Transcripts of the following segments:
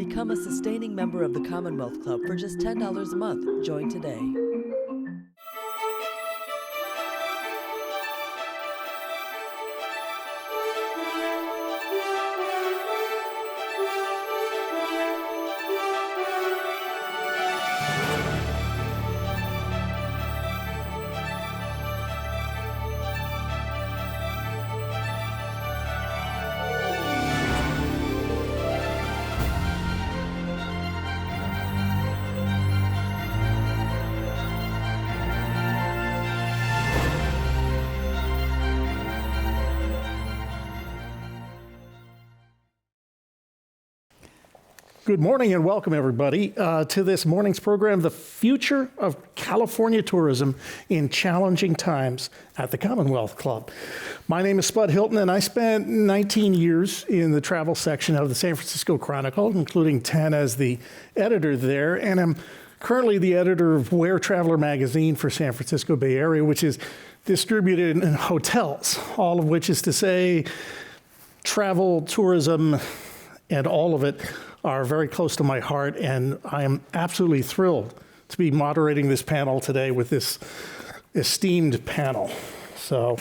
Become a sustaining member of the Commonwealth Club for just $10 a month. Join today. Good morning and welcome everybody to this morning's program, The Future of California Tourism in Challenging Times at the Commonwealth Club. My name is Spud Hilton and I spent 19 years in the travel section of the San Francisco Chronicle, including 10 as the editor there, and I'm currently the editor of Where Traveler magazine for San Francisco Bay Area, which is distributed in hotels, all of which is to say travel, tourism, and all of it are very close to my heart, and I am absolutely thrilled to be moderating this panel today with this esteemed panel. So,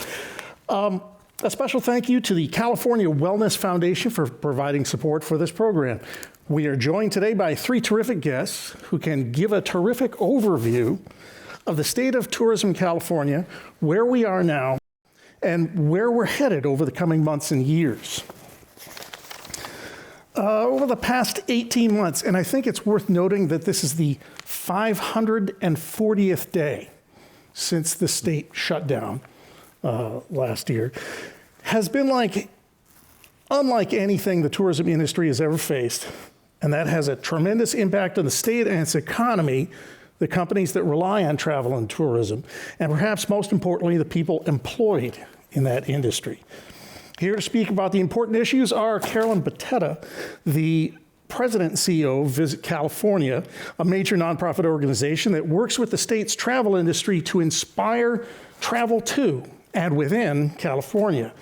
a special thank you to the California Wellness Foundation for providing support for this program. We are joined today by three terrific guests who can give a terrific overview of the state of tourism in California, where we are now, and where we're headed over the coming months and years. Over the past 18 months, and I think it's worth noting that this is the 540th day since the state shut down last year, has been unlike anything the tourism industry has ever faced, and that has a tremendous impact on the state and its economy, the companies that rely on travel and tourism, and perhaps most importantly, the people employed in that industry. Here to speak about the important issues are Carolyn Beteta, the president and CEO of Visit California, a major nonprofit organization that works with the state's travel industry to inspire travel to and within California.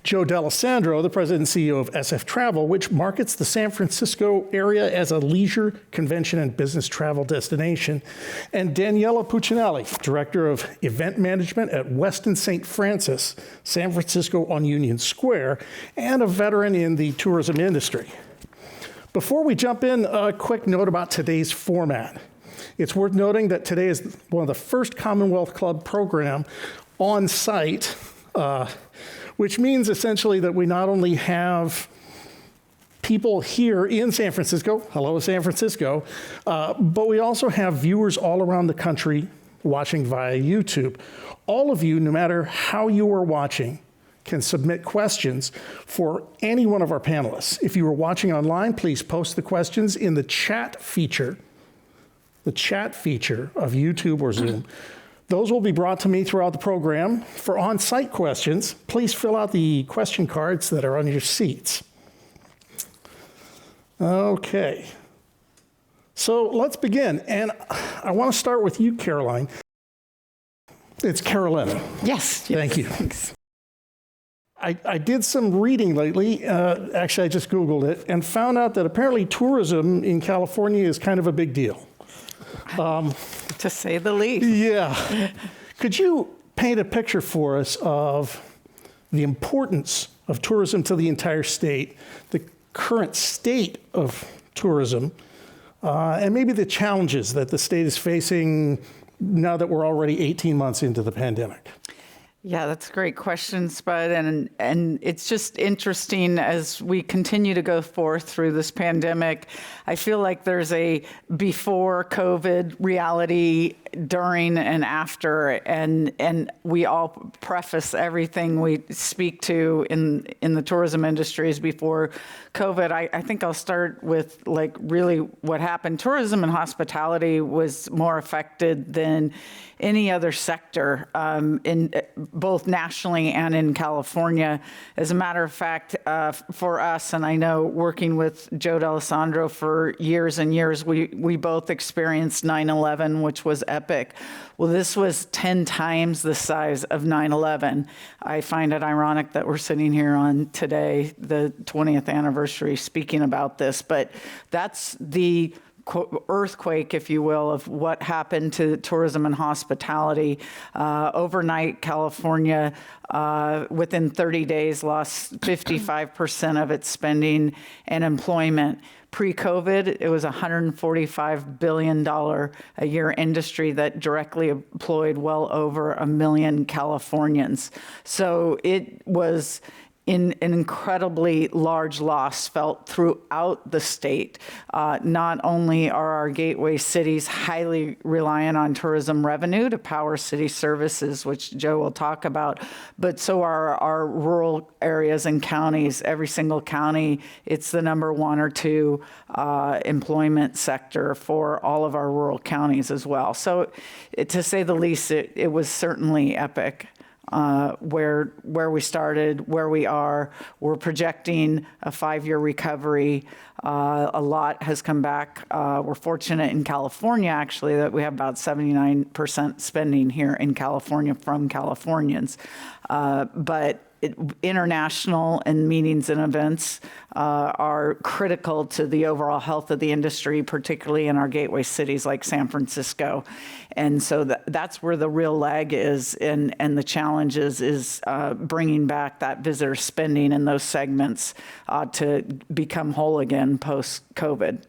Joe D'Alessandro, the president and CEO of SF Travel, which markets the San Francisco area as a leisure, convention, and business travel destination. And Daniela Puccinelli, director of event management at Westin St. Francis, San Francisco on Union Square, and a veteran in the tourism industry. Before we jump in, a quick note about today's format. It's worth noting that today is one of the first Commonwealth Club program on site, which means essentially that we not only have people here in San Francisco, hello San Francisco, but we also have viewers all around the country watching via YouTube. All of you, no matter how you are watching, can submit questions for any one of our panelists. If you are watching online, please post the questions in the chat feature of YouTube or Zoom. Those will be brought to me throughout the program. For on-site questions, please fill out the question cards that are on your seats. Okay, so let's begin. And I want to start with you, Caroline. It's Carolyn. Yes. Thank you. Thanks. I did some reading lately. Actually, I just Googled it and found out that apparently tourism in California is kind of a big deal. To say the least. Yeah. Could you paint a picture for us of the importance of tourism to the entire state, the current state of tourism, and maybe the challenges that the state is facing now that we're already 18 months into the pandemic? Yeah, that's a great question, Spud. And it's just interesting as we continue to go forth through this pandemic. I feel like there's a before COVID reality, during and after, and we all preface everything we speak to in the tourism industry as before COVID. I think I'll start with really what happened. Tourism and hospitality was more affected than any other sector both nationally and in California. As a matter of fact, for us, and I know working with Joe D'Alessandro for years and years, we both experienced 9/11, which was epic. Well, this was 10 times the size of 9/11. I find it ironic that we're sitting here on today, the 20th anniversary, speaking about this, but that's the earthquake, if you will, of what happened to tourism and hospitality. Overnight, California, within 30 days, lost 55% of its spending and employment. Pre-COVID, it was a $145 billion a year industry that directly employed well over 1 million Californians. So it was an incredibly large loss felt throughout the state. Not only are our gateway cities highly reliant on tourism revenue to power city services, which Joe will talk about, but so are our rural areas and counties. Every single county, it's the number 1 or 2 employment sector for all of our rural counties as well. So to say the least, it was certainly epic. Where we started, where we are. We're projecting a 5-year recovery. A lot has come back. We're fortunate in California, actually, that we have about 79% spending here in California from Californians. But international and meetings and events are critical to the overall health of the industry, particularly in our gateway cities like San Francisco. And so that's where the real lag is, and the challenge is bringing back that visitor spending in those segments to become whole again post-COVID.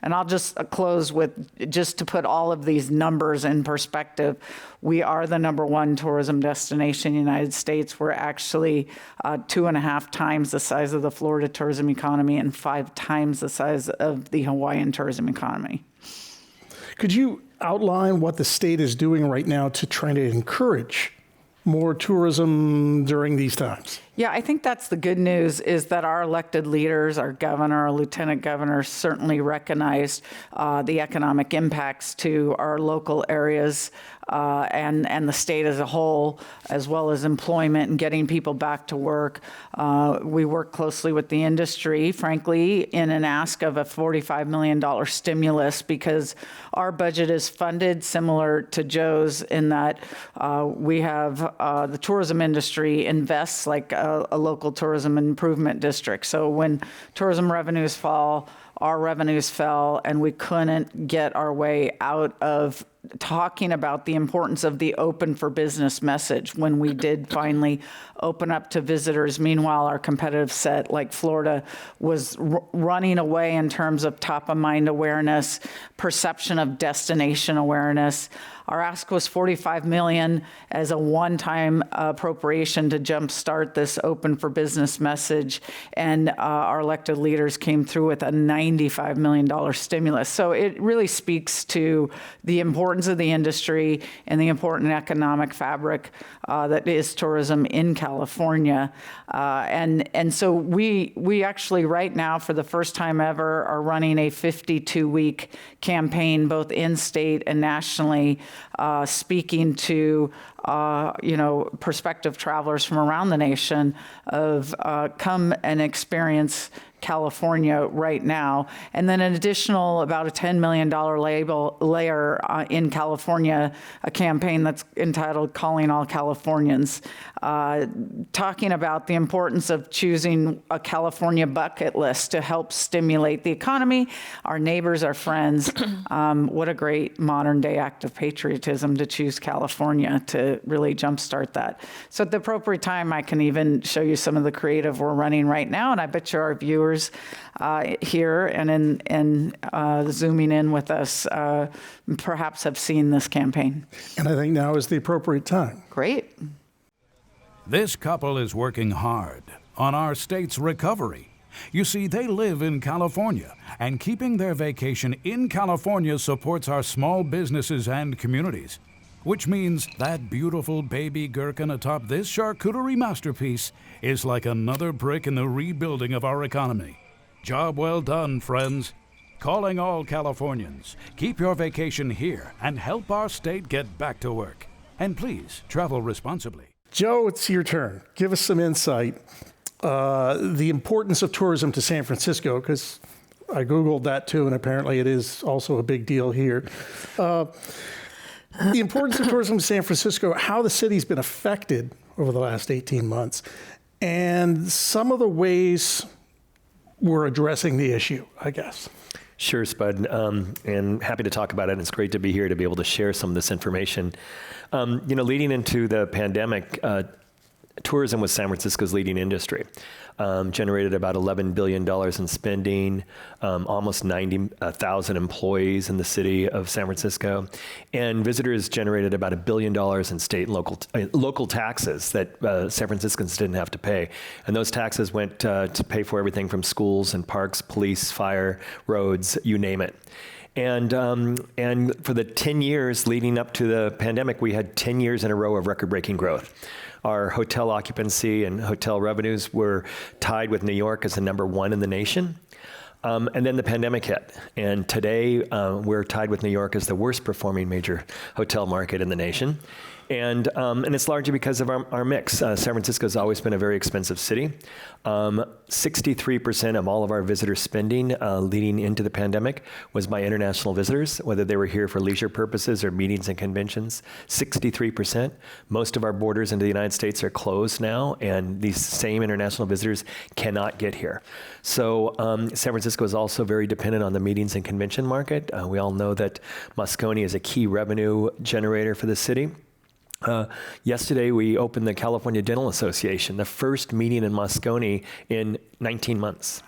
And I'll just close with, just to put all of these numbers in perspective, we are the number 1 tourism destination in the United States. We're actually 2.5 times the size of the Florida tourism economy and 5 times the size of the Hawaiian tourism economy. Could you outline what the state is doing right now to try to encourage more tourism during these times? Yeah, I think that's the good news, is that our elected leaders, our governor, our lieutenant governor, certainly recognized the economic impacts to our local areas and the state as a whole, as well as employment and getting people back to work. We work closely with the industry, frankly, in an ask of a $45 million stimulus, because our budget is funded similar to Joe's in that we have the tourism industry invests like a local tourism improvement district. So when tourism revenues fall, our revenues fell, and we couldn't get our way out of talking about the importance of the open for business message when we did finally open up to visitors. Meanwhile, our competitive set, like Florida, was running away in terms of top of mind awareness, perception of destination awareness. Our ask was $45 million as a one-time appropriation to jumpstart this open for business message, and our elected leaders came through with a $95 million stimulus. So it really speaks to the importance of the industry and the important economic fabric that is tourism in California. And so we actually right now, for the first time ever, are running a 52-week campaign, both in-state and nationally, speaking to prospective travelers from around the nation of come and experience California right now. And then an additional about a $10 million layer in California, a campaign that's entitled Calling All Californians, talking about the importance of choosing a California bucket list to help stimulate the economy, our neighbors, our friends. What a great modern day act of patriotism to choose California to really jumpstart that. So at the appropriate time, I can even show you some of the creative we're running right now, and I bet you our viewers here and in Zooming in with us perhaps have seen this campaign. And I think now is the appropriate time. Great. This couple is working hard on our state's recovery. You see, they live in California, and keeping their vacation in California supports our small businesses and communities, which means that beautiful baby gherkin atop this charcuterie masterpiece is like another brick in the rebuilding of our economy. Job well done, friends. Calling all Californians. Keep your vacation here and help our state get back to work. And please, travel responsibly. Joe, it's your turn. Give us some insight. The importance of tourism to San Francisco, because I Googled that too, and apparently it is also a big deal here. The importance of tourism to San Francisco, how the city's been affected over the last 18 months, and some of the ways we're addressing the issue, I guess. Sure, Spud, and happy to talk about it. It's great to be here to be able to share some of this information. Leading into the pandemic, tourism was San Francisco's leading industry. Generated about $11 billion in spending, almost 90,000 employees in the city of San Francisco, and visitors generated about $1 billion in state and local taxes that San Franciscans didn't have to pay. And those taxes went to pay for everything from schools and parks, police, fire, roads, you name it. And for the 10 years leading up to the pandemic, we had 10 years in a row of record-breaking growth. Our hotel occupancy and hotel revenues were tied with New York as the #1 in the nation. And then the pandemic hit. And today, we're tied with New York as the worst performing major hotel market in the nation. And it's largely because of our mix. San Francisco has always been a very expensive city. 63% of all of our visitor spending leading into the pandemic was by international visitors, whether they were here for leisure purposes or meetings and conventions. 63%. Most of our borders into the United States are closed now, and these same international visitors cannot get here. So San Francisco is also very dependent on the meetings and convention market. We all know that Moscone is a key revenue generator for the city. Yesterday, we opened the California Dental Association, the first meeting in Moscone in 19 months.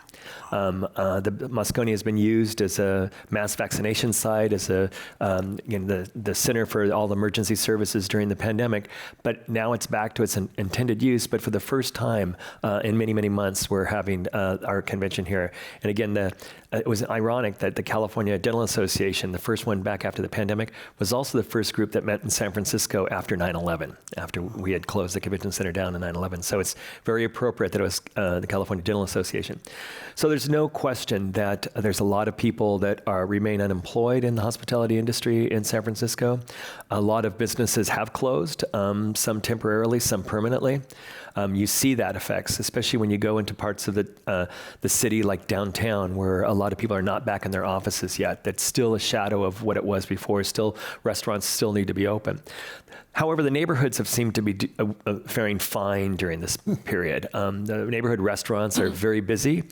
The Moscone has been used as a mass vaccination site, as the center for all the emergency services during the pandemic. But now it's back to its intended use. But for the first time in many, many months, we're having our convention here. And again, it was ironic that the California Dental Association, the first one back after the pandemic, was also the first group that met in San Francisco after 9/11, after we had closed the convention center down in 9/11. So it's very appropriate that it was the California Dental Association. So there's no question that there's a lot of people that remain unemployed in the hospitality industry in San Francisco. A lot of businesses have closed, some temporarily, some permanently. You see that effects, especially when you go into parts of the city like downtown, where a lot of people are not back in their offices yet. That's still a shadow of what it was before. Still, restaurants still need to be open. However, the neighborhoods have seemed to be faring fine during this period. The neighborhood restaurants are very busy.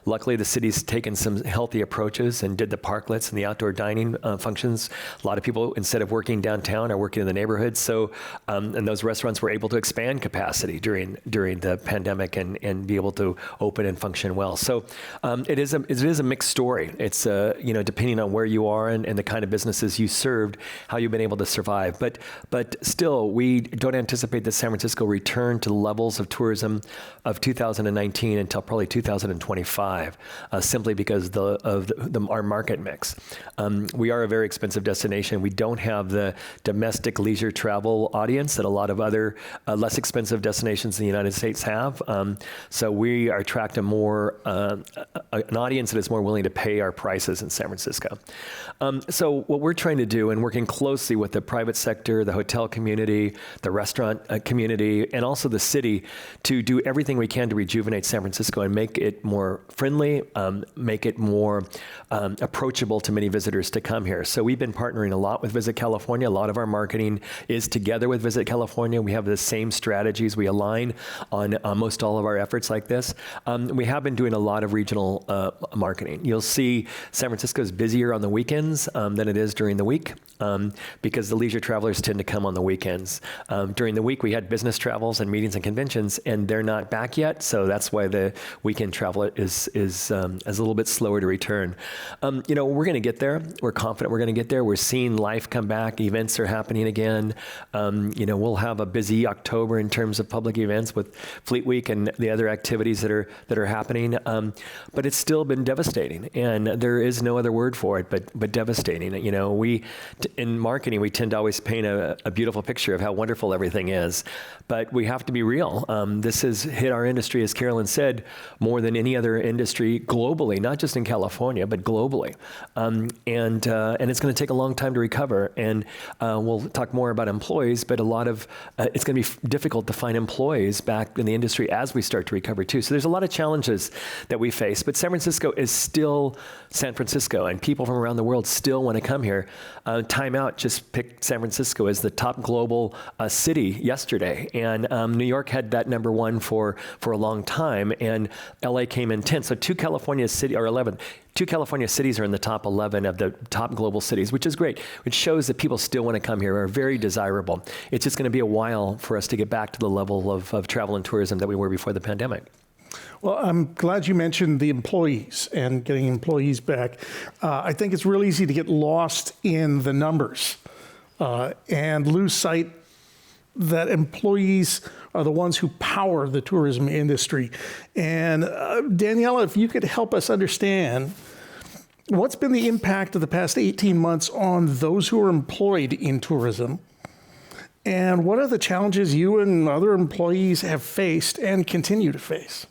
Luckily, the city's taken some healthy approaches and did the parklets and the outdoor dining functions. A lot of people, instead of working downtown, are working in the neighborhoods. So, and those restaurants were able to expand capacity during the pandemic and be able to open and function well. So, it is a mixed story. It's depending on where you are and the kind of businesses you served, how you've been able to survive. But still, we don't anticipate that San Francisco return to the levels of tourism of 2019 until probably 2025, simply because of our market mix. We are a very expensive destination. We don't have the domestic leisure travel audience that a lot of other less expensive destinations in the United States have. So we are attracting more an audience that is more willing to pay our prices in San Francisco. So what we're trying to do, and working closely with the private sector, the hotel community, the restaurant community, and also the city, to do everything we can to rejuvenate San Francisco and make it more friendly, make it more approachable to many visitors to come here. So we've been partnering a lot with Visit California. A lot of our marketing is together with Visit California. We have the same strategies. We align on most all of our efforts like this. We have been doing a lot of regional marketing. You'll see San Francisco is busier on the weekends than it is during the week, because the leisure travelers tend to come on the weekends. During the week, we had business travels and meetings and conventions, and they're not back yet. So that's why the weekend travel is a little bit slower to return. We're going to get there. We're confident we're going to get there. We're seeing life come back. Events are happening again. We'll have a busy October in terms of public events. events with Fleet Week and the other activities that are happening. But it's still been devastating, and there is no other word for it but devastating. You know, in marketing, we tend to always paint a beautiful picture of how wonderful everything is, but we have to be real. This has hit our industry, as Carolyn said, more than any other industry globally, not just in California, but globally. And it's going to take a long time to recover. And we'll talk more about employees, but it's going to be difficult to find employees back in the industry as we start to recover too. So there's a lot of challenges that we face, but San Francisco is still San Francisco, and people from around the world still want to come here. Time Out just picked San Francisco as the top global city yesterday, and New York had that number one for a long time, and LA came in 10th. So two California cities are in the top 11 of the top global cities, which is great, which shows that people still want to come here, are very desirable. It's just going to be a while for us to get back to the level of travel and tourism that we were before the pandemic. Well, I'm glad you mentioned the employees and getting employees back. I think it's real easy to get lost in the numbers and lose sight that employees are the ones who power the tourism industry. And Daniela, if you could help us understand, what's been the impact of the past 18 months on those who are employed in tourism? And what are the challenges you and other employees have faced and continue to face?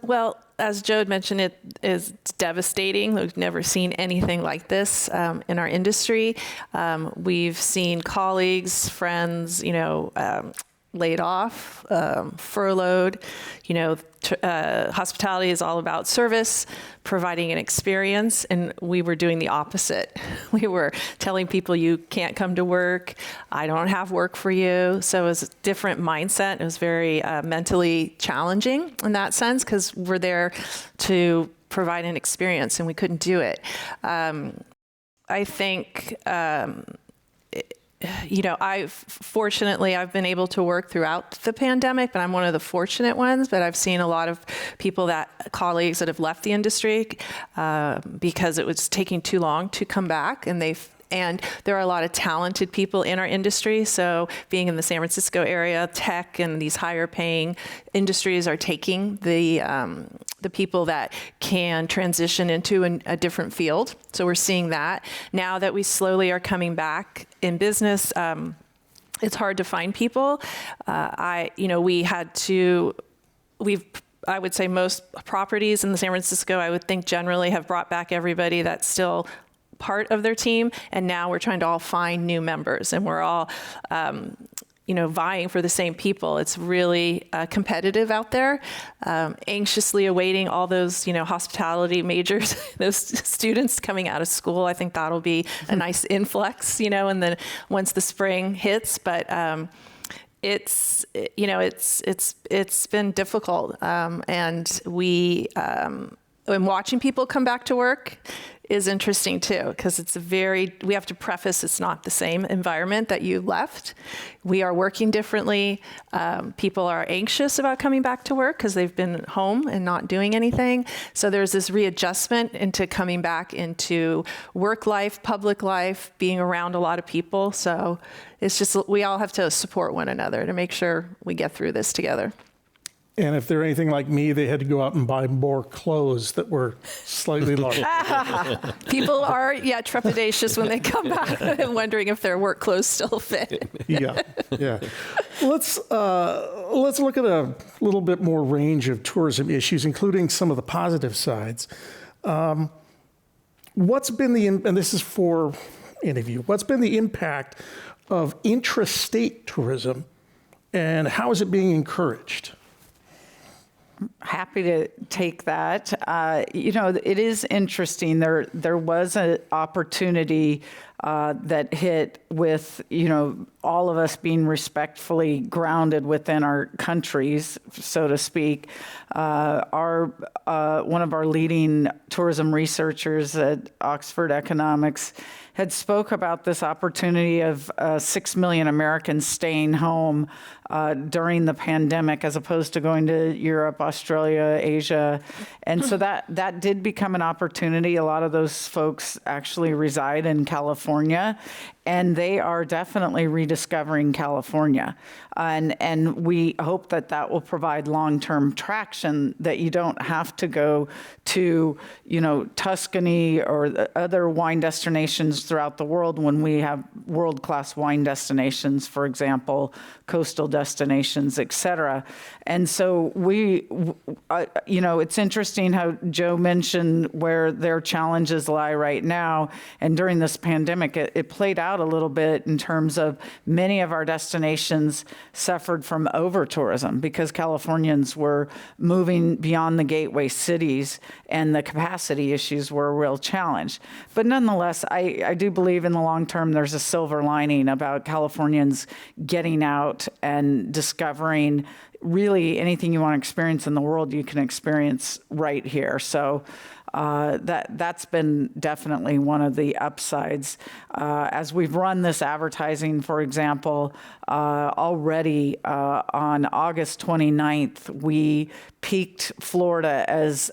Well, as Joe had mentioned, it is devastating. We've never seen anything like this in our industry. We've seen colleagues, friends, laid off, furloughed. Hospitality is all about service, providing an experience, and we were doing the opposite. We were telling people, you can't come to work, I don't have work for you. So it was a different mindset. It was very mentally challenging in that sense, because we're there to provide an experience and we couldn't do it. I think I've been able to work throughout the pandemic, but I'm one of the fortunate ones. But I've seen a lot of colleagues that have left the industry because it was taking too long to come back, and there are a lot of talented people in our industry. So being in the San Francisco area, tech and these higher paying industries are taking the people that can transition into a different field. So we're seeing that. Now that we slowly are coming back in business, it's hard to find people. I would say most properties in the San Francisco, I would think generally have brought back everybody that's still part of their team, and now we're trying to all find new members, and we're all vying for the same people. It's really competitive out there. Anxiously awaiting all those hospitality majors, those students coming out of school. I think that'll be a nice influx, and then once the spring hits, but it's been difficult, and watching people come back to work is interesting too, because we have to preface it's not the same environment that you left. We are working differently. People are anxious about coming back to work because they've been home and not doing anything. So there's this readjustment into coming back into work life, public life, being around a lot of people. So it's just, we all have to support one another to make sure we get through this together. And if they're anything like me, they had to go out and buy more clothes that were slightly larger. People are, trepidatious when they come back and wondering if their work clothes still fit. Yeah. Let's look at a little bit more range of tourism issues, including some of the positive sides. What's been and this is for any of you, what's been the impact of intrastate tourism, and how is it being encouraged? Happy to take that. It is interesting. There was an opportunity that hit with, all of us being respectfully grounded within our countries, so to speak. One of our leading tourism researchers at Oxford Economics had spoke about this opportunity of 6 million Americans staying home during the pandemic, as opposed to going to Europe, Australia, Asia. And so that did become an opportunity. A lot of those folks actually reside in California. and they are definitely rediscovering California. And we hope that that will provide long-term traction, that you don't have to go to, Tuscany or the other wine destinations throughout the world when we have world-class wine destinations, for example, coastal destinations, et cetera. And so it's interesting how Joe mentioned where their challenges lie right now. And during this pandemic, it played out a little bit in terms of many of our destinations suffered from over-tourism because Californians were moving beyond the gateway cities and the capacity issues were a real challenge. But nonetheless, I do believe in the long term there's a silver lining about Californians getting out and discovering really anything you want to experience in the world, you can experience right here. So that's been definitely one of the upsides. As we've run this advertising, for example, already on August 29th, we peaked Florida as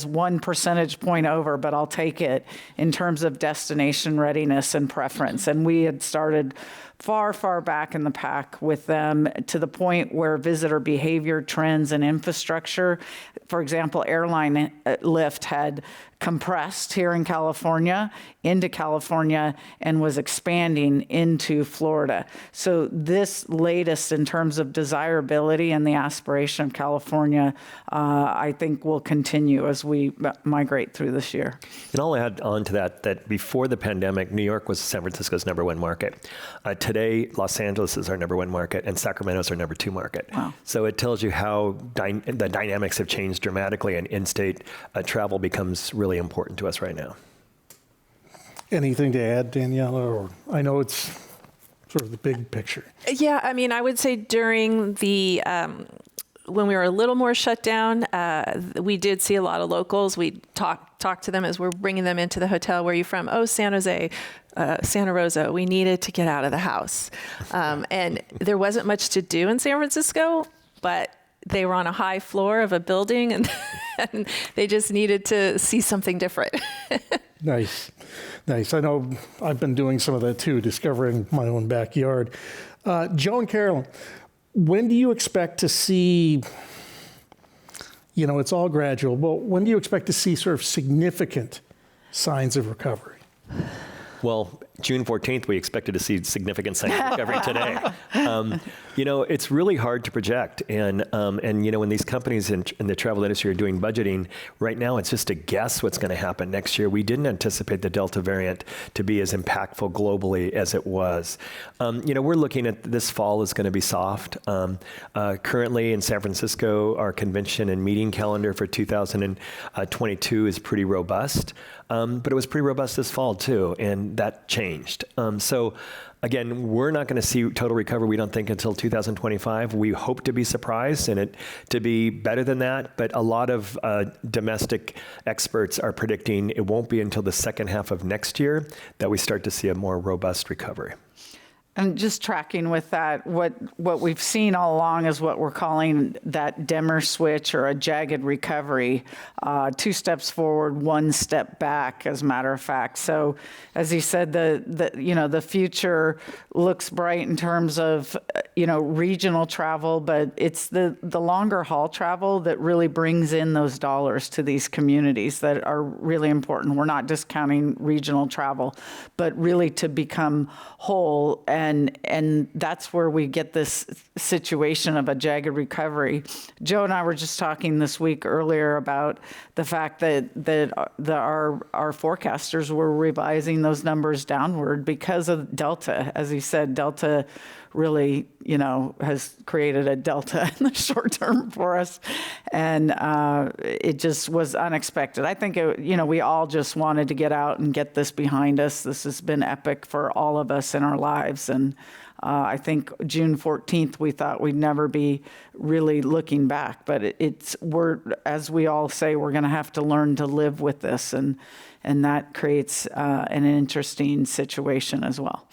1 percentage point over, but I'll take it, in terms of destination readiness and preference. And we had started far, far back in the pack with them, to the point where visitor behavior trends and infrastructure, for example, airline lift had compressed here in California into California and was expanding into Florida. So this latest in terms of desirability and the aspiration of California, I think will continue as we migrate through this year. And I'll add on to that before the pandemic, New York was San Francisco's #1 market. Today, Los Angeles is our #1 market, and Sacramento is our #2 market. Wow. So it tells you how the dynamics have changed dramatically, and in-state travel becomes really important to us right now. Anything to add, Daniela? Or I know it's sort of the big picture. Yeah, I mean, I would say during the when we were a little more shut down, we did see a lot of locals. We talked to them as we're bringing them into the hotel. Where are you from? Oh, San Jose, Santa Rosa. We needed to get out of the house. And there wasn't much to do in San Francisco, but they were on a high floor of a building, and they just needed to see something different. Nice. I know I've been doing some of that too, discovering my own backyard. Joe and Carolyn, when do you expect to see, it's all gradual, but when do you expect to see sort of significant signs of recovery? Well, June 14th, we expected to see significant signs of recovery today. It's really hard to project. And when these companies in the travel industry are doing budgeting, right now it's just a guess what's going to happen next year. We didn't anticipate the Delta variant to be as impactful globally as it was. We're looking at this fall is going to be soft. Currently in San Francisco, our convention and meeting calendar for 2022 is pretty robust. But it was pretty robust this fall too, and that changed. So again, we're not going to see total recovery, we don't think, until 2025. We hope to be surprised and it to be better than that, but a lot of domestic experts are predicting it won't be until the second half of next year that we start to see a more robust recovery. And just tracking with that, what we've seen all along is what we're calling that dimmer switch, or a jagged recovery, 2 steps forward, 1 step back, as a matter of fact. So, as he said, the future looks bright in terms of regional travel, but it's the longer haul travel that really brings in those dollars to these communities that are really important. We're not discounting regional travel, but really to become whole. And that's where we get this situation of a jagged recovery. Joe and I were just talking this week earlier about the fact that our forecasters were revising those numbers downward because of Delta. As he said, Delta really, has created a delta in the short term for us. And it just was unexpected. I think, we all just wanted to get out and get this behind us. This has been epic for all of us in our lives. And I think June 14th, we thought we'd never be really looking back. But we're, as we all say, we're going to have to learn to live with this. And that creates an interesting situation as well.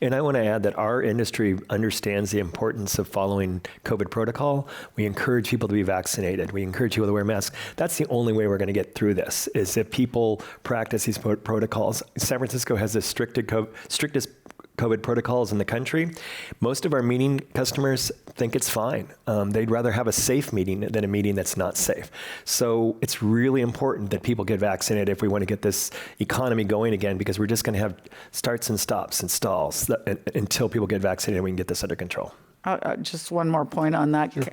And I want to add that our industry understands the importance of following COVID protocol. We encourage people to be vaccinated. We encourage people to wear masks. That's the only way we're going to get through this, is if people practice these protocols. San Francisco has the strictest COVID protocols in the country. Most of our meeting customers think it's fine. They'd rather have a safe meeting than a meeting that's not safe. So it's really important that people get vaccinated if we want to get this economy going again, because we're just going to have starts and stops and stalls until people get vaccinated and we can get this under control. Just one more point on that. Sure.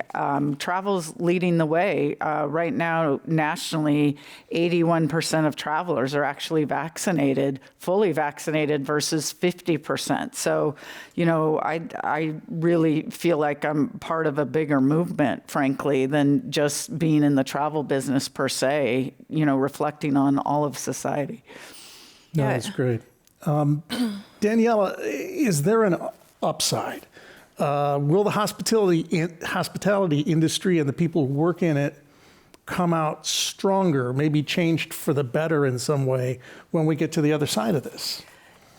Travel's leading the way. Right now, nationally, 81% of travelers are actually vaccinated, fully vaccinated, versus 50%. So, I really feel like I'm part of a bigger movement, frankly, than just being in the travel business per se, reflecting on all of society. No, that's great. Daniela, is there an upside? Will the hospitality industry and the people who work in it come out stronger, maybe changed for the better in some way when we get to the other side of this?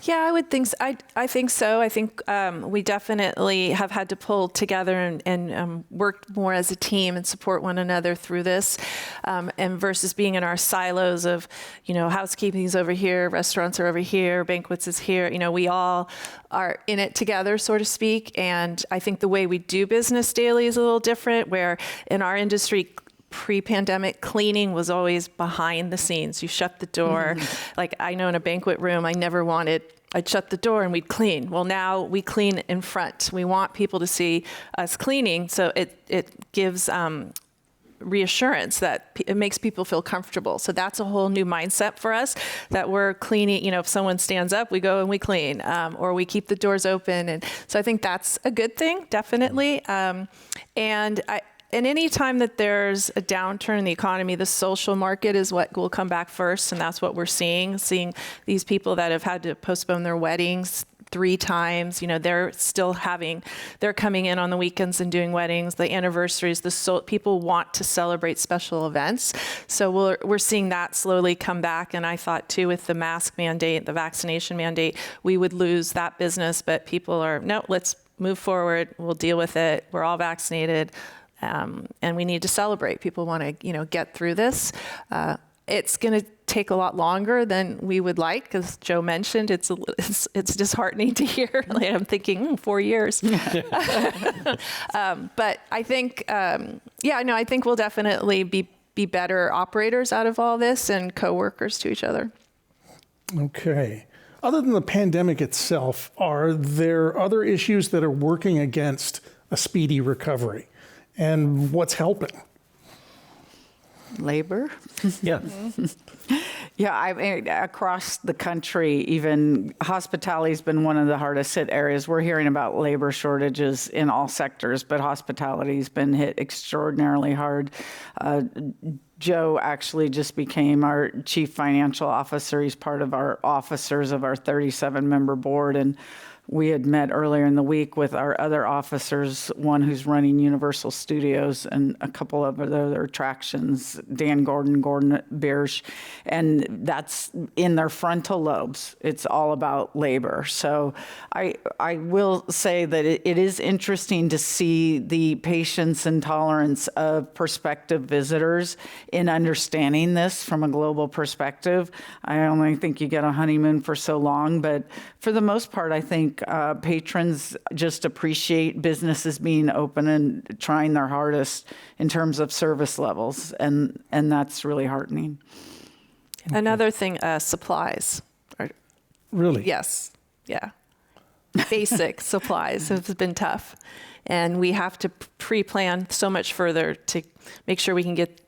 Yeah, I would think so. I think so. I think we definitely have had to pull together and work more as a team and support one another through this, and versus being in our silos of, housekeeping is over here, restaurants are over here, banquets is here. We all are in it together, so to speak. And I think the way we do business daily is a little different, where in our industry, pre-pandemic, cleaning was always behind the scenes. You shut the door. Like, I know in a banquet room, I'd shut the door and we'd clean. Well, now we clean in front. We want people to see us cleaning, so it gives reassurance that it makes people feel comfortable. So that's a whole new mindset for us, that we're cleaning. If someone stands up, we go and we clean, or we keep the doors open. And so I think that's a good thing, definitely. And any time that there's a downturn in the economy, the social market is what will come back first. And that's what we're seeing these people that have had to postpone their weddings 3 times. They're coming in on the weekends and doing weddings, the anniversaries, people want to celebrate special events. So we're seeing that slowly come back. And I thought too, with the mask mandate, the vaccination mandate, we would lose that business, but people are, no, let's move forward. We'll deal with it. We're all vaccinated. And we need to celebrate. People want to, get through this. It's going to take a lot longer than we would like, because Joe mentioned it's disheartening to hear. Like, I'm thinking 4 years. But I think, I think we'll definitely be better operators out of all this and co-workers to each other. Okay. Other than the pandemic itself, are there other issues that are working against a speedy recovery? And what's helping? Labor? Yeah. Yeah, I mean, across the country, even hospitality has been one of the hardest hit areas. We're hearing about labor shortages in all sectors, but hospitality has been hit extraordinarily hard. Joe actually just became our chief financial officer. He's part of our officers of our 37-member board, and we had met earlier in the week with our other officers, one who's running Universal Studios and a couple of other attractions, Dan Gordon Biersch, and that's in their frontal lobes. It's all about labor. So I will say that it is interesting to see the patience and tolerance of prospective visitors in understanding this from a global perspective. I only think you get a honeymoon for so long, but for the most part, I think patrons just appreciate businesses being open and trying their hardest in terms of service levels, and that's really heartening. Another thing, supplies. Really? Yes. Yeah. Basic supplies have been tough, and we have to pre-plan so much further to make sure we can get,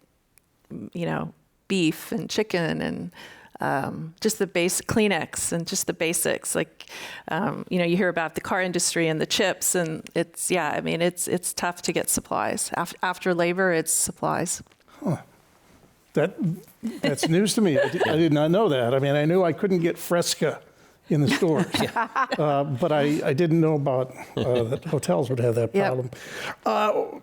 beef and chicken and just the basic Kleenex and just the basics. Like, you hear about the car industry and the chips, and it's tough to get supplies. After labor, it's supplies. Huh. That's news to me. I did not know that. I mean, I knew I couldn't get Fresca in the stores. But I didn't know about that hotels would have that Yep. problem.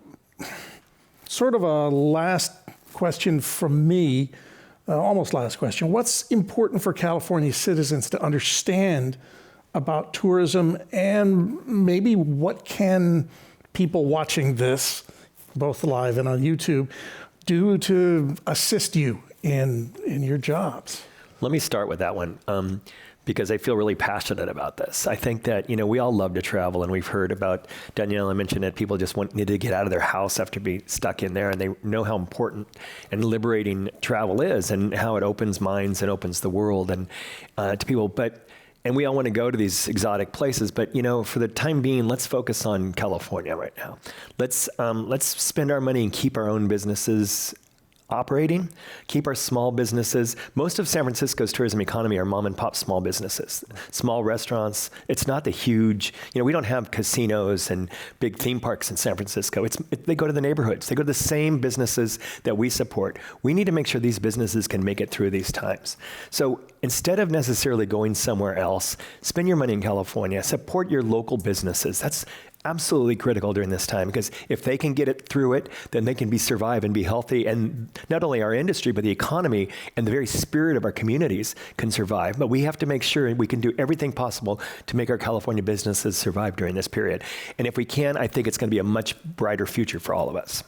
Sort of a last question from me, almost last question. What's important for California citizens to understand about tourism, and maybe what can people watching this, both live and on YouTube, do to assist you in your jobs? Let me start with that one. Because I feel really passionate about this. I think that, we all love to travel, and we've heard about, Daniela mentioned it, people just need to get out of their house after being stuck in there, and they know how important and liberating travel is and how it opens minds and opens the world and to people. And we all want to go to these exotic places, but for the time being, let's focus on California right now. Let's spend our money and keep our own businesses operating, keep our small businesses. Most of San Francisco's tourism economy are mom and pop small businesses, small restaurants. It's not the huge, we don't have casinos and big theme parks in San Francisco. They go to the neighborhoods. They go to the same businesses that we support. We need to make sure these businesses can make it through these times. So instead of necessarily going somewhere else, spend your money in California, support your local businesses. That's absolutely critical during this time, because if they can get it through it, then they can survive and be healthy, and not only our industry, but the economy and the very spirit of our communities can survive. But we have to make sure we can do everything possible to make our California businesses survive during this period. And if we can, I think it's going to be a much brighter future for all of us.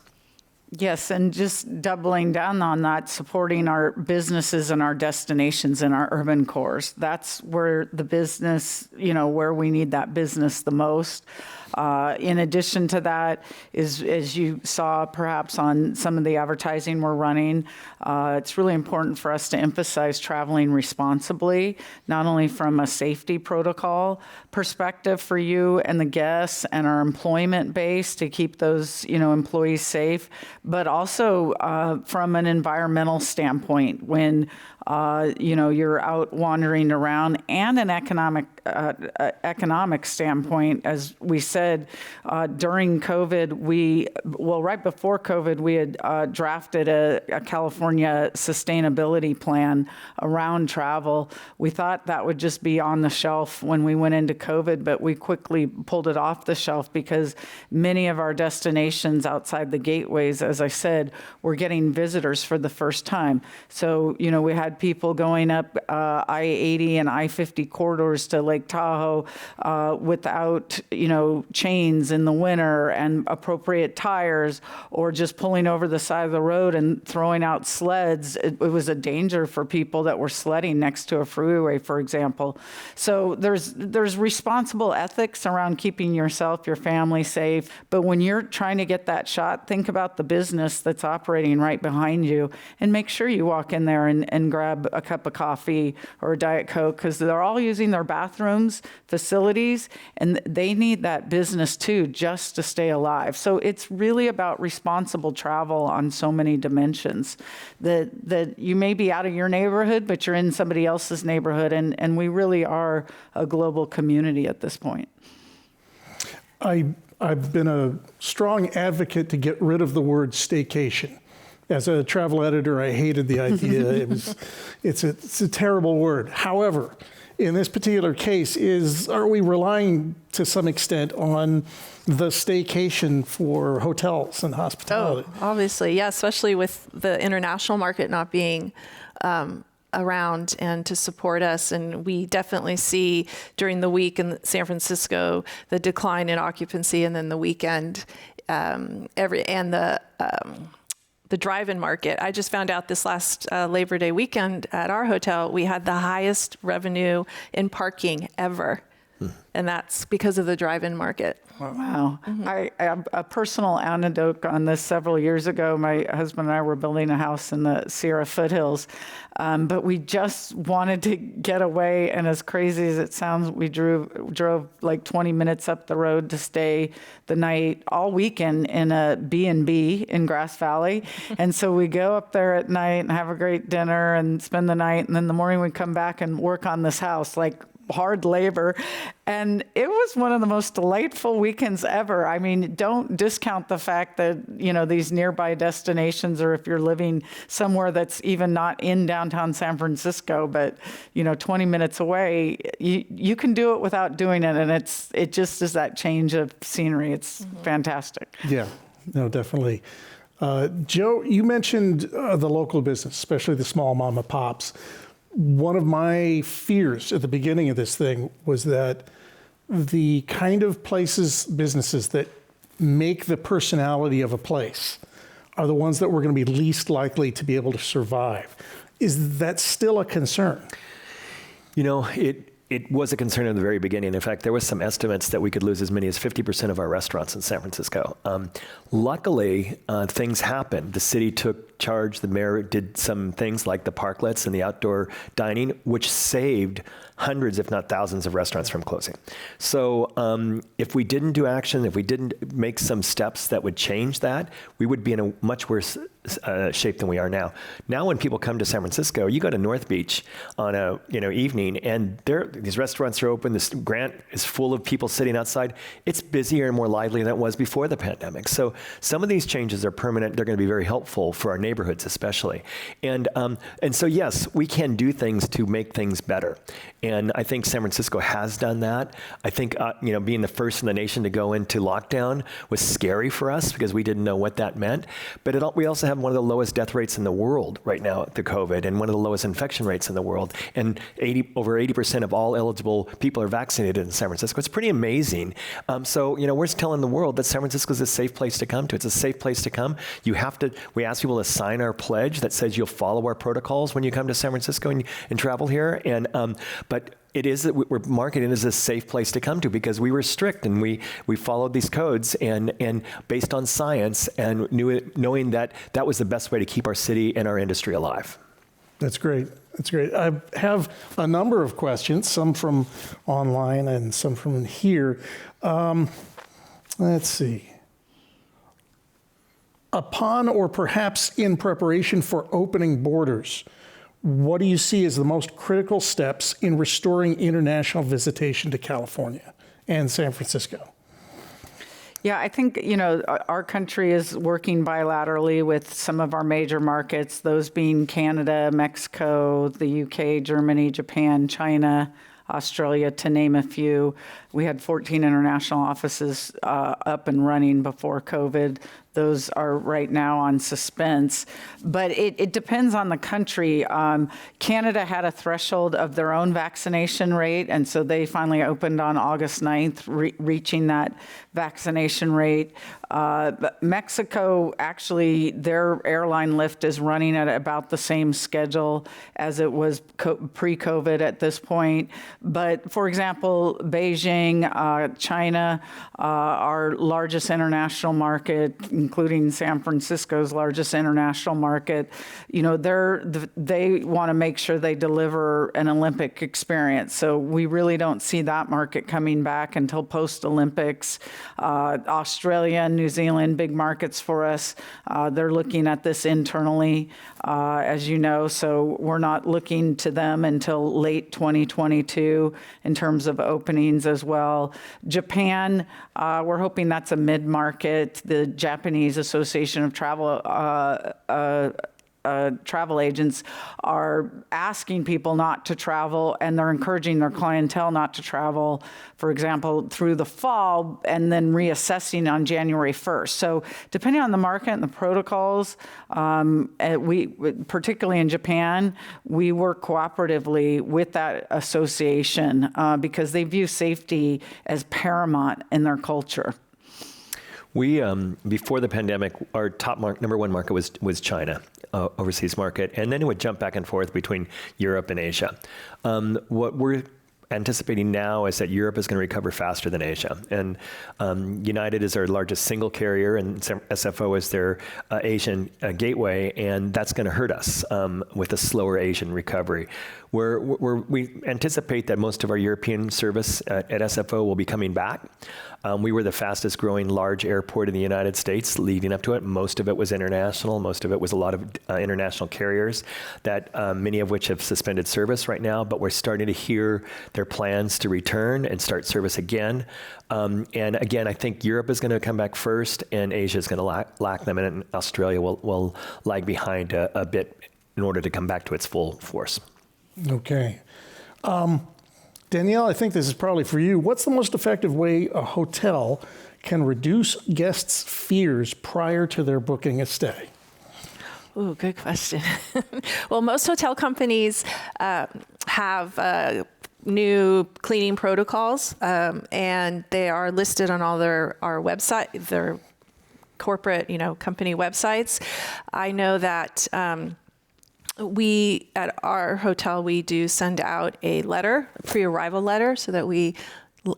Yes, and just doubling down on that, supporting our businesses and our destinations and our urban cores. That's where the business, where we need that business the most. In addition to that, as you saw perhaps on some of the advertising we're running, it's really important for us to emphasize traveling responsibly, not only from a safety protocol perspective for you and the guests and our employment base to keep those employees safe, but also from an environmental standpoint when you're out wandering around, and an economic standpoint. As we said, during COVID, right before COVID, we had drafted a California sustainability plan around travel. We thought that would just be on the shelf when we went into COVID, but we quickly pulled it off the shelf because many of our destinations outside the gateways, as I said, were getting visitors for the first time. So, we had people going up I-80 and I-50 corridors to Lake Tahoe without, chains in the winter and appropriate tires, or just pulling over the side of the road and throwing out sleds. It was a danger for people that were sledding next to a freeway, for example. So there's responsible ethics around keeping yourself, your family safe. But when you're trying to get that shot, think about the business that's operating right behind you, and make sure you walk in there and grab a cup of coffee or a Diet Coke, because they're all using their bathrooms, facilities, and they need that business too, just to stay alive. So it's really about responsible travel on so many dimensions. That you may be out of your neighborhood, but you're in somebody else's neighborhood, and we really are a global community at this point. I've been a strong advocate to get rid of the word staycation. As a travel editor, I hated the idea. It's a terrible word. However, in this particular case, are we relying to some extent on the staycation for hotels and hospitality? Oh, obviously, yeah, especially with the international market not being around and to support us. And we definitely see during the week in San Francisco the decline in occupancy, and then the weekend the drive-in market. I just found out this last Labor Day weekend at our hotel, we had the highest revenue in parking ever. And that's because of the drive-in market. Wow. Mm-hmm. I have a personal anecdote on this. Several years ago, my husband and I were building a house in the Sierra foothills, but we just wanted to get away. And as crazy as it sounds, we drove like 20 minutes up the road to stay the night all weekend in a B&B in Grass Valley. And so we go up there at night and have a great dinner and spend the night. And then in the morning we come back and work on this house. Like, hard labor. And it was one of the most delightful weekends ever. I mean, don't discount the fact that, these nearby destinations, or if you're living somewhere that's even not in downtown San Francisco, but, 20 minutes away, you can do it without doing it. And it just is that change of scenery. It's fantastic. Yeah, no, definitely. Joe, you mentioned the local business, especially the small mom and pops. One of my fears at the beginning of this thing was that the kind of businesses that make the personality of a place are the ones that were going to be least likely to be able to survive. Is that still a concern? It was a concern in the very beginning. In fact, there was some estimates that we could lose as many as 50% of our restaurants in San Francisco. Luckily, things happened. The city took charge. The mayor did some things like the parklets and the outdoor dining, which saved hundreds, if not thousands, of restaurants from closing. So if we didn't do action, if we didn't make some steps that would change that, we would be in a much worse shape than we are now. Now, when people come to San Francisco, you go to North Beach on a evening, and these restaurants are open. This Grant is full of people sitting outside. It's busier and more lively than it was before the pandemic. So some of these changes are permanent. They're going to be very helpful for our neighborhoods, especially. And so yes, we can do things to make things better. And I think San Francisco has done that. I think being the first in the nation to go into lockdown was scary for us because we didn't know what that meant. But we also have one of the lowest death rates in the world right now through COVID, and one of the lowest infection rates in the world. And over 80% of all eligible people are vaccinated in San Francisco. It's pretty amazing. So we're telling the world that San Francisco is a safe place to come to. It's a safe place to come. We ask people to sign our pledge that says you'll follow our protocols when you come to San Francisco and travel here. But it is that we're marketing as a safe place to come to because we were strict and we followed these codes and based on science and knowing that that was the best way to keep our city and our industry alive. That's great. That's great. I have a number of questions, some from online and some from here. Let's see. Upon or perhaps in preparation for opening borders, what do you see as the most critical steps in restoring international visitation to California and San Francisco? Yeah, I think, our country is working bilaterally with some of our major markets, those being Canada, Mexico, the UK, Germany, Japan, China, Australia, to name a few. We had 14 international offices up and running before COVID. Those are right now on suspense. But it depends on the country. Canada had a threshold of their own vaccination rate, and so they finally opened on August 9th, reaching that vaccination rate. But Mexico, actually, their airline lift is running at about the same schedule as it was pre-COVID at this point. But, for example, Beijing, China, our largest international market, including San Francisco's largest international market, they want to make sure they deliver an Olympic experience. So we really don't see that market coming back until post-Olympics. Australia and New Zealand, big markets for us. They're looking at this internally, as you know, so we're not looking to them until late 2022 in terms of openings as well. Japan, we're hoping that's a mid-market. The Japanese Association of Travel agents are asking people not to travel, and they're encouraging their clientele not to travel, for example, through the fall, and then reassessing on January 1st. So depending on the market and the protocols, we, particularly in Japan, we work cooperatively with that association because they view safety as paramount in their culture. We, before the pandemic, our top number one market was China, overseas market, and then it would jump back and forth between Europe and Asia. What we're anticipating now is that Europe is going to recover faster than Asia. And United is our largest single carrier, and SFO is their Asian gateway, and that's going to hurt us with a slower Asian recovery. We anticipate that most of our European service at SFO will be coming back. We were the fastest growing large airport in the United States leading up to it. Most of it was international. Most of it was a lot of international carriers that many of which have suspended service right now, but we're starting to hear their plans to return and start service again. And again, I think Europe is going to come back first, and Asia is going to lack them, and Australia will lag behind a bit in order to come back to its full force. Okay. Danielle, I think this is probably for you. What's the most effective way a hotel can reduce guests' fears prior to their booking a stay? Ooh, good question. Well, most hotel companies have new cleaning protocols, and they are listed on all our website, their corporate, company websites. I know that we, at our hotel, we do send out a letter, a pre-arrival letter, so that we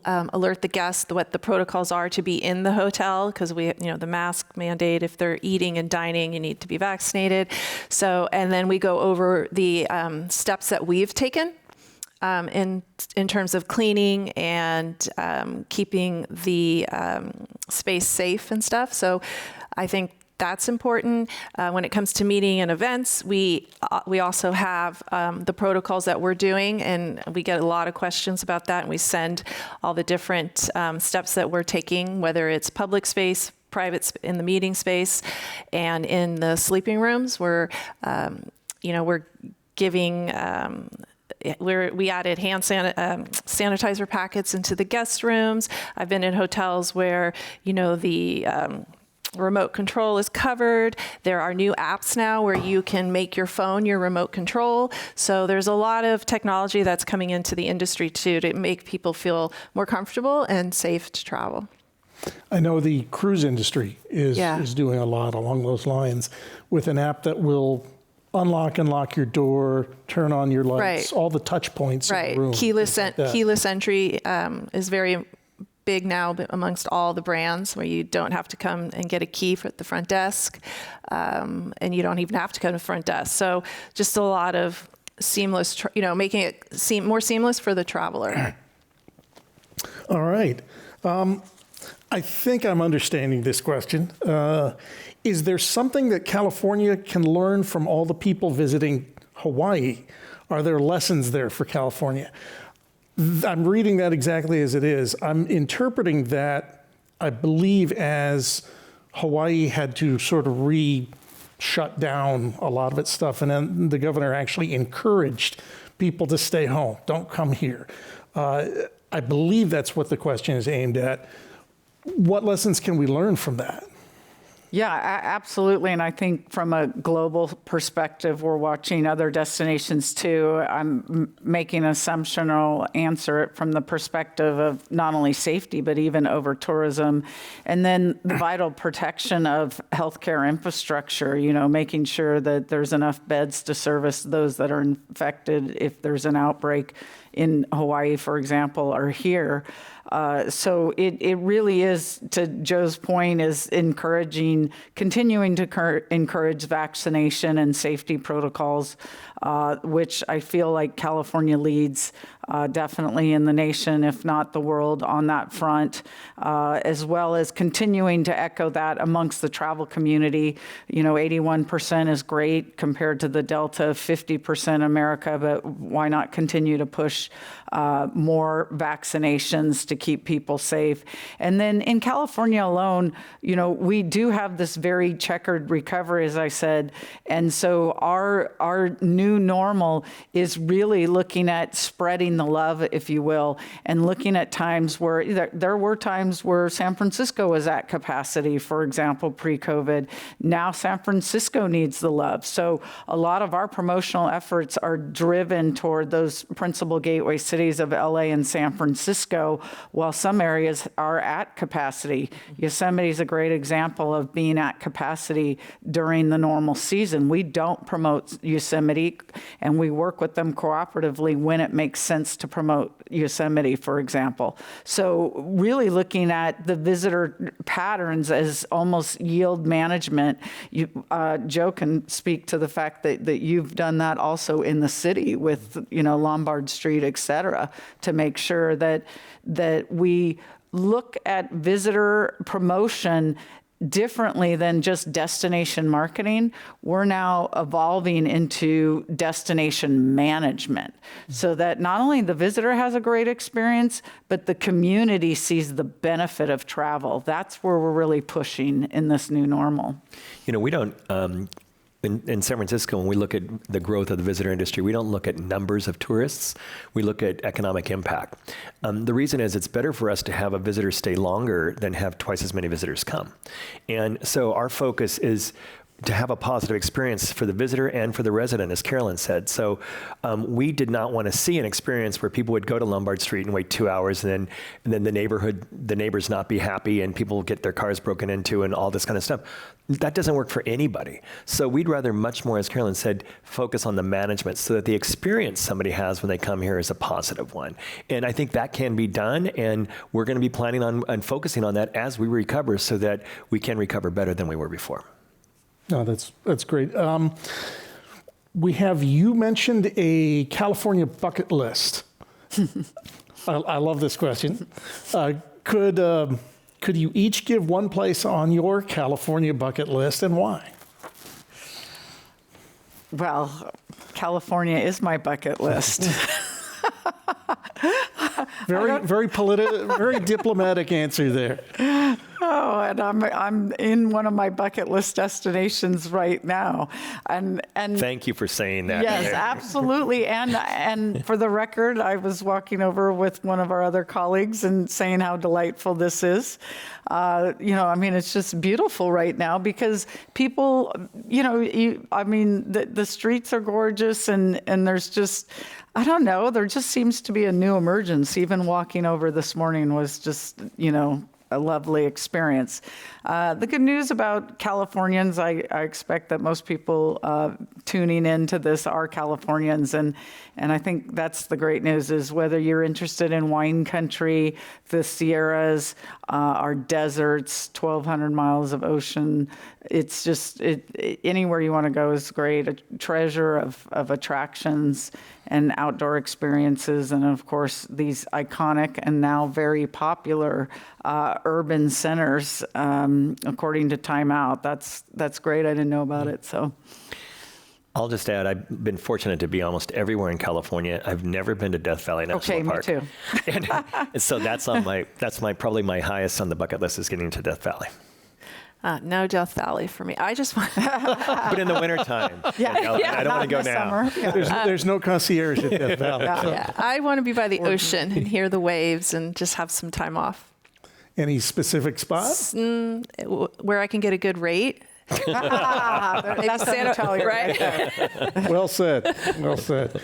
alert the guests what the protocols are to be in the hotel, because we, the mask mandate, if they're eating and dining, you need to be vaccinated. So, and then we go over the steps that we've taken in terms of cleaning and keeping the space safe and stuff. So I think that's important. When it comes to meeting and events, we also have the protocols that we're doing, and we get a lot of questions about that, and we send all the different steps that we're taking, whether it's public space, private in the meeting space, and in the sleeping rooms. We're giving. We added hand sanitizer packets into the guest rooms. I've been in hotels where, the remote control is covered. There are new apps now where you can make your phone your remote control. So there's a lot of technology that's coming into the industry too to make people feel more comfortable and safe to travel. I know the cruise industry is doing a lot along those lines with an app that will unlock and lock your door, turn on your lights, all the touch points in the room. Keyless entry is very big now amongst all the brands, where you don't have to come and get a key at the front desk, and you don't even have to come to the front desk. So just a lot of seamless, making it more seamless for the traveler. All right. I think I'm understanding this question. Is there something that California can learn from all the people visiting Hawaii? Are there lessons there for California? I'm reading that exactly as it is. I'm interpreting that, I believe, as Hawaii had to sort of shut down a lot of its stuff, and then the governor actually encouraged people to stay home. Don't come here. I believe that's what the question is aimed at. What lessons can we learn from that? Yeah, absolutely. And I think from a global perspective, we're watching other destinations too. I'm making an assumption, or I'll answer it from the perspective of not only safety, but even over tourism. And then the vital protection of healthcare infrastructure, making sure that there's enough beds to service those that are infected if there's an outbreak in Hawaii, for example, or here. So it really is, to Joe's point, is continuing to encourage vaccination and safety protocols, which I feel like California leads definitely in the nation, if not the world, on that front, as well as continuing to echo that amongst the travel community. 81% is great compared to the Delta of 50% America, but why not continue to push more vaccinations to keep people safe? And then in California alone, we do have this very checkered recovery, as I said. And so our new normal is really looking at spreading the love, if you will, and looking at times where there were times where San Francisco was at capacity, for example, pre-COVID. Now San Francisco needs the love. So a lot of our promotional efforts are driven toward those principal gateway cities of LA and San Francisco, while some areas are at capacity. Yosemite is a great example of being at capacity during the normal season. We don't promote Yosemite, and we work with them cooperatively when it makes sense sense to promote Yosemite, for example. So really looking at the visitor patterns as almost yield management. Joe can speak to the fact that you've done that also in the city with, Lombard Street, et cetera, to make sure that we look at visitor promotion differently than just destination marketing. We're now evolving into destination management so that not only the visitor has a great experience, but the community sees the benefit of travel. That's where we're really pushing in this new normal. We don't, in San Francisco, when we look at the growth of the visitor industry, we don't look at numbers of tourists. We look at economic impact. The reason is it's better for us to have a visitor stay longer than have twice as many visitors come. And so our focus is to have a positive experience for the visitor and for the resident, as Carolyn said. So we did not want to see an experience where people would go to Lombard Street and wait 2 hours, and then the neighbors not be happy, and people get their cars broken into and all this kind of stuff. That doesn't work for anybody. So we'd rather much more, as Carolyn said, focus on the management so that the experience somebody has when they come here is a positive one. And I think that can be done, and we're going to be planning on focusing on that as we recover so that we can recover better than we were before. No, that's great. You mentioned a California bucket list. I love this question. Could you each give one place on your California bucket list and why? Well, California is my bucket list. Very diplomatic answer there. Oh, and I'm in one of my bucket list destinations right now, and thank you for saying that. Yes, absolutely. And for the record, I was walking over with one of our other colleagues and saying how delightful this is. It's just beautiful right now because people, the streets are gorgeous and there's just, I don't know, there just seems to be a new emergence. Even walking over this morning was just, a lovely experience. The good news about Californians, I expect that most people tuning into this are Californians, and I think that's the great news is whether you're interested in wine country, the Sierras, our deserts, 1,200 miles of ocean, it's just, anywhere you want to go is great, a treasure of attractions and outdoor experiences, and of course these iconic and now very popular urban centers. According to Time Out, that's great. I didn't know about it. So I'll just add, I've been fortunate to be almost everywhere in California. I've never been to Death Valley National Park. Okay, me too. and so that's probably my highest on the bucket list is getting to Death Valley. No Death Valley for me. I just want. But in the wintertime. I don't want to go now. There's no concierge at Death Valley. I want to be by the ocean and hear the waves and just have some time off. Any specific spots? Where I can get a good rate. That's Santa, right? Well said. Well said.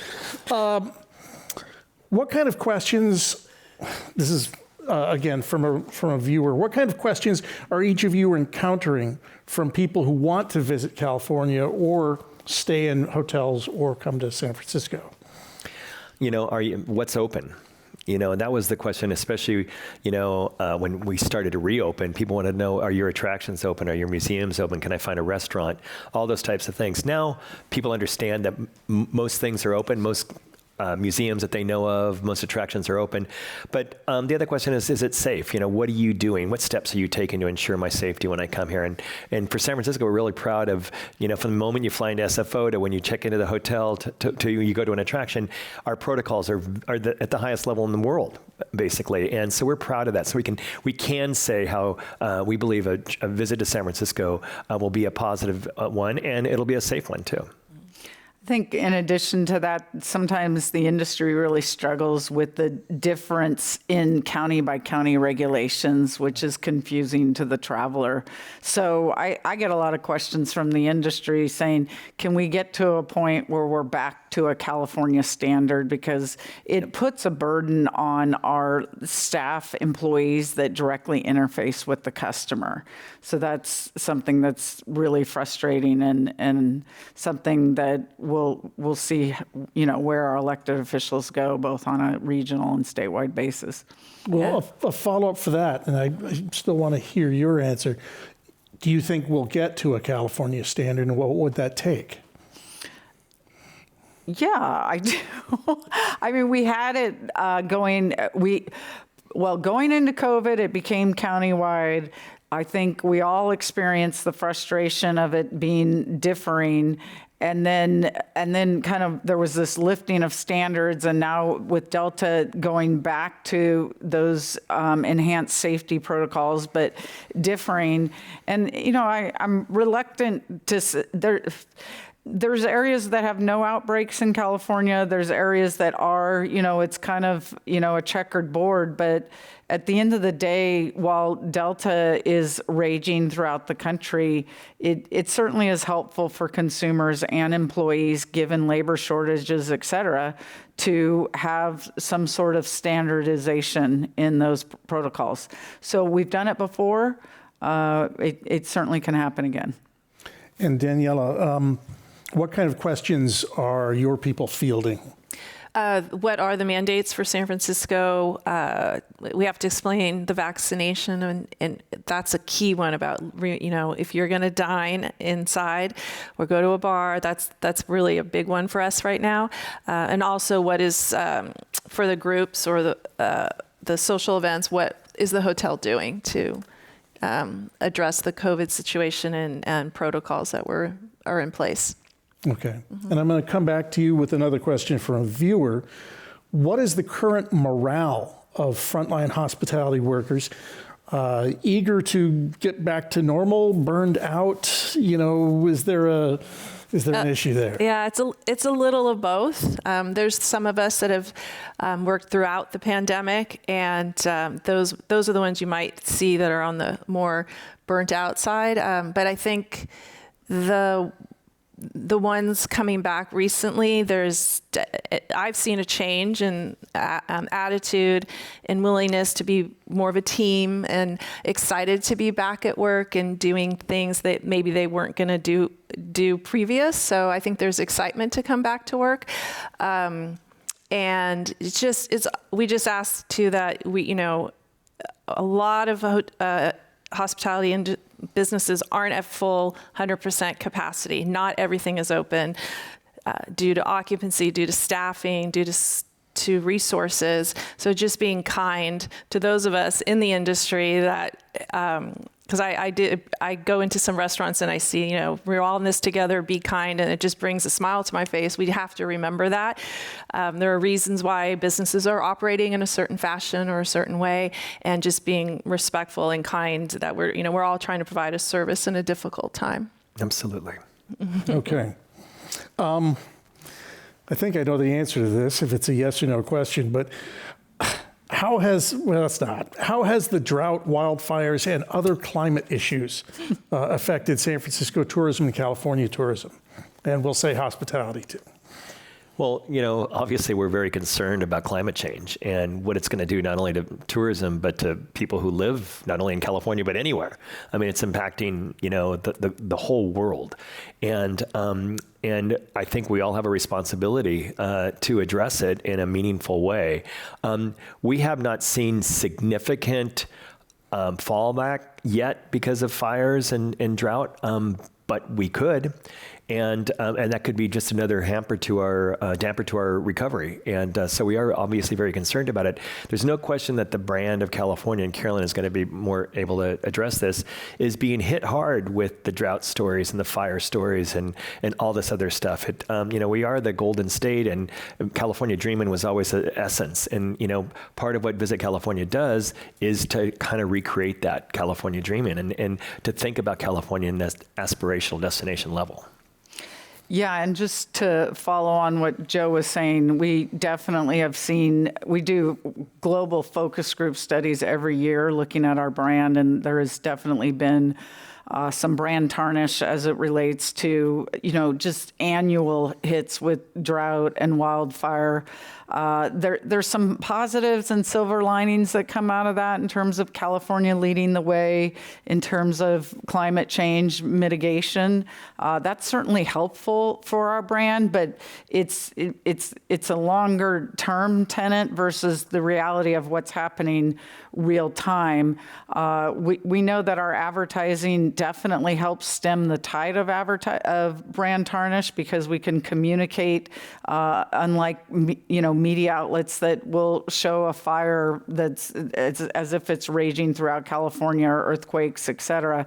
What kind of questions? This is again from a viewer. What kind of questions are each of you encountering from people who want to visit California or stay in hotels or come to San Francisco? What's open? And that was the question, especially, when we started to reopen, people wanted to know, are your attractions open? Are your museums open? Can I find a restaurant? All those types of things. Now people understand that most things are open. Most museums that they know of, most attractions are open. But the other question is it safe? What are you doing? What steps are you taking to ensure my safety when I come here? And for San Francisco, we're really proud of, from the moment you fly into SFO to when you check into the hotel to you go to an attraction, our protocols are at the highest level in the world, basically. And so we're proud of that. So we can say how we believe a visit to San Francisco will be a positive one, and it'll be a safe one too. I think in addition to that, sometimes the industry really struggles with the difference in county by county regulations, which is confusing to the traveler. So I get a lot of questions from the industry saying, can we get to a point where we're back to a California standard, because it puts a burden on our staff employees that directly interface with the customer. So that's something that's really frustrating, and something that we'll see, where our elected officials go, both on a regional and statewide basis. Well, a follow-up for that, and I still want to hear your answer. Do you think we'll get to a California standard, and what would that take? Yeah, I do. I mean, we had it going into COVID, it became countywide. I think we all experienced the frustration of it being differing. And then kind of there was this lifting of standards, and now with Delta going back to those enhanced safety protocols, but differing. And, I'm reluctant to, there's areas that have no outbreaks in California. There's areas that are, it's kind of, a checkered board. But at the end of the day, while Delta is raging throughout the country, it certainly is helpful for consumers and employees, given labor shortages, et cetera, to have some sort of standardization in those protocols. So we've done it before. It certainly can happen again. And Daniela, what kind of questions are your people fielding? What are the mandates for San Francisco? We have to explain the vaccination, and that's a key one about, if you're going to dine inside or go to a bar, that's really a big one for us right now. And also, what is for the groups or the social events? What is the hotel doing to address the COVID situation and protocols that are in place? Okay. And I'm going to come back to you with another question from a viewer. What is the current morale of frontline hospitality workers? Eager to get back to normal, burned out? Is there an issue there? Yeah, it's a little of both. There's some of us that have worked throughout the pandemic, and those are the ones you might see that are on the more burnt out side. But I think the ones coming back recently, I've seen a change in attitude and willingness to be more of a team and excited to be back at work and doing things that maybe they weren't going to do previous. So I think there's excitement to come back to work. And we just ask too that a lot of hospitality businesses aren't at full 100% capacity. Not everything is open due to occupancy, due to staffing, due to resources. So just being kind to those of us in the industry that, because I go into some restaurants and I see, we're all in this together, be kind, and it just brings a smile to my face. We have to remember that. There are reasons why businesses are operating in a certain fashion or a certain way, and just being respectful and kind, that we're all trying to provide a service in a difficult time. Absolutely. Okay. I think I know the answer to this, if it's a yes or no question, but how has the drought, wildfires, and other climate issues affected San Francisco tourism and California tourism? And we'll say hospitality too. Well, obviously we're very concerned about climate change and what it's going to do not only to tourism, but to people who live not only in California, but anywhere. I mean, it's impacting, the whole world. And I think we all have a responsibility to address it in a meaningful way. We have not seen significant fallback yet because of fires and drought, but we could. And that could be just another damper to our recovery. And so we are obviously very concerned about it. There's no question that the brand of California, and Carolyn is going to be more able to address this, is being hit hard with the drought stories and the fire stories and all this other stuff. We are the Golden State, and California Dreamin' was always the essence. And part of what Visit California does is to kind of recreate that California Dreamin' and to think about California in this aspirational destination level. Yeah, and just to follow on what Joe was saying, we definitely have seen, we do global focus group studies every year looking at our brand, and there has definitely been some brand tarnish as it relates to, just annual hits with drought and wildfire. There's some positives and silver linings that come out of that in terms of California leading the way in terms of climate change mitigation. That's certainly helpful for our brand, but it's a longer term tenant versus the reality of what's happening real time. We know that our advertising definitely helps stem the tide of brand tarnish because we can communicate, unlike media outlets that will show a fire that's as if it's raging throughout California or earthquakes, et cetera.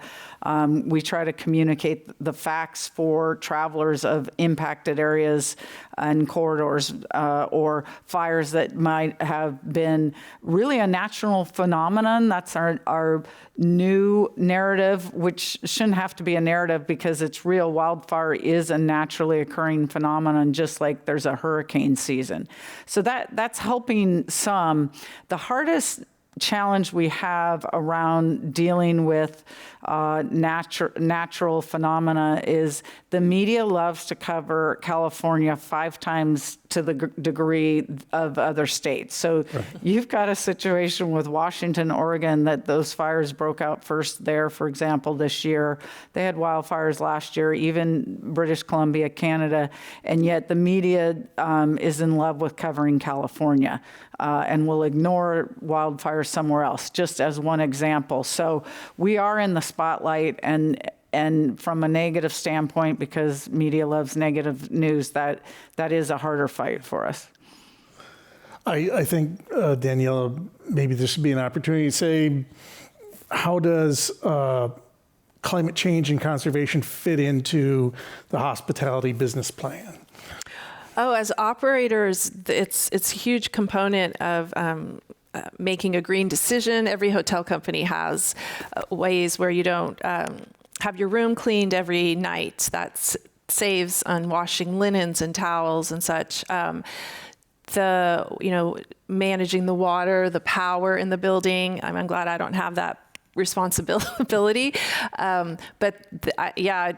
We try to communicate the facts for travelers of impacted areas and corridors or fires that might have been really a natural phenomenon. That's our new narrative, which shouldn't have to be a narrative because it's real. Wildfire is a naturally occurring phenomenon, just like there's a hurricane season. So that's helping some. The hardest challenge we have around dealing with natural phenomena is the media loves to cover California 5 times to the degree of other states. So you've got a situation with Washington, Oregon, that those fires broke out first there, for example, this year. They had wildfires last year, even British Columbia, Canada, and yet the media is in love with covering California and will ignore wildfires somewhere else, just as one example. So we are in the spotlight, and from a negative standpoint, because media loves negative news, that is a harder fight for us. I think, Daniela, maybe there should be an opportunity to say, how does climate change and conservation fit into the hospitality business plan? Oh, as operators, it's a huge component of making a green decision. Every hotel company has ways where you don't have your room cleaned every night. That saves on washing linens and towels and such. Managing the water, the power in the building. I'm glad I don't have that responsibility.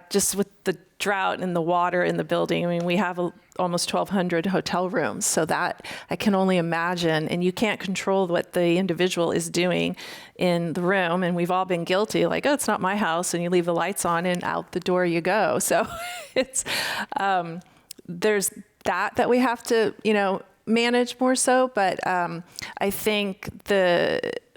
Just with the drought and the water in the building, I mean, we have almost 1,200 hotel rooms, so that I can only imagine. And you can't control what the individual is doing in the room. And we've all been guilty, like, oh, it's not my house, and you leave the lights on and out the door you go. So it's there's that we have to manage more so. But I think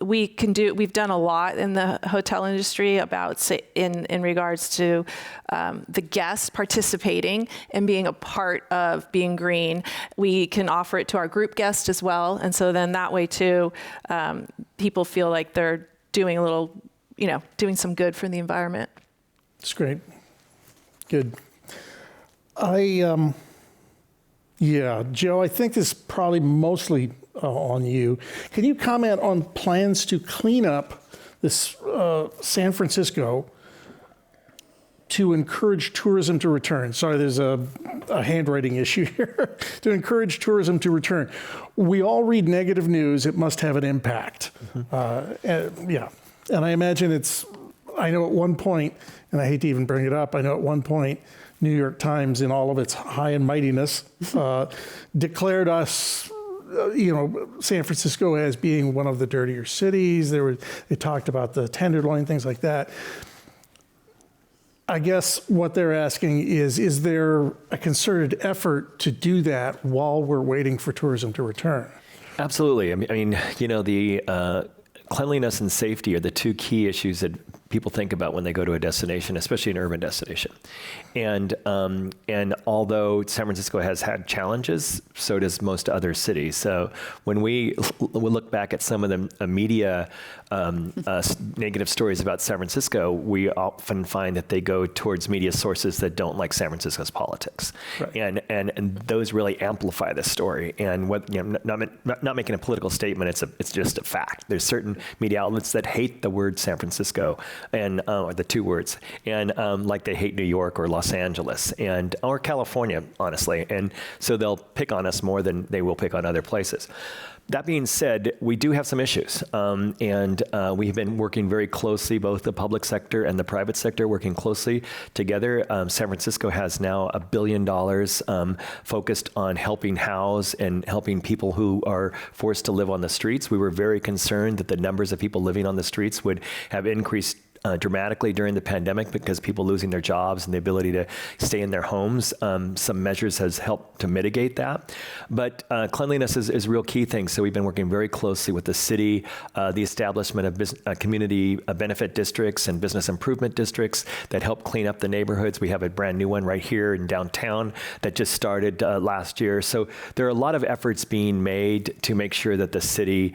we've done a lot in the hotel industry about in regards to the guests participating and being a part of being green. We can offer it to our group guests as well, and so then that way too, people feel like they're doing doing some good for the environment. That's great. Good. Joe, I think this is probably mostly on you. Can you comment on plans to clean up this San Francisco to encourage tourism to return? Sorry, there's a handwriting issue here. To encourage tourism to return. We all read negative news. It must have an impact. And I imagine I know at one point, and I hate to even bring it up, I know at one point, New York Times, in all of its high and mightiness, declared us, San Francisco as being one of the dirtier cities. They talked about the Tenderloin, things like that. I guess what they're asking is there a concerted effort to do that while we're waiting for tourism to return? Absolutely. I mean, the cleanliness and safety are the 2 key issues that people think about when they go to a destination, especially an urban destination. And although San Francisco has had challenges, so does most other cities. So when we look back at some of the media negative stories about San Francisco, we often find that they go towards media sources that don't like San Francisco's politics. Right. And those really amplify the story. And not making a political statement, it's just a fact. There's certain media outlets that hate the word San Francisco and the two words, and like they hate New York or Los Angeles or California, honestly. And so they'll pick on us more than they will pick on other places. That being said, we do have some issues, and we've been working very closely, both the public sector and the private sector, working closely together. San Francisco has now $1 billion focused on helping house and helping people who are forced to live on the streets. We were very concerned that the numbers of people living on the streets would have increased dramatically during the pandemic because people losing their jobs and the ability to stay in their homes. Some measures has helped to mitigate that. But cleanliness is a real key thing. So we've been working very closely with the city, the establishment of community benefit districts and business improvement districts that help clean up the neighborhoods. We have a brand new one right here in downtown that just started last year. So there are a lot of efforts being made to make sure that the city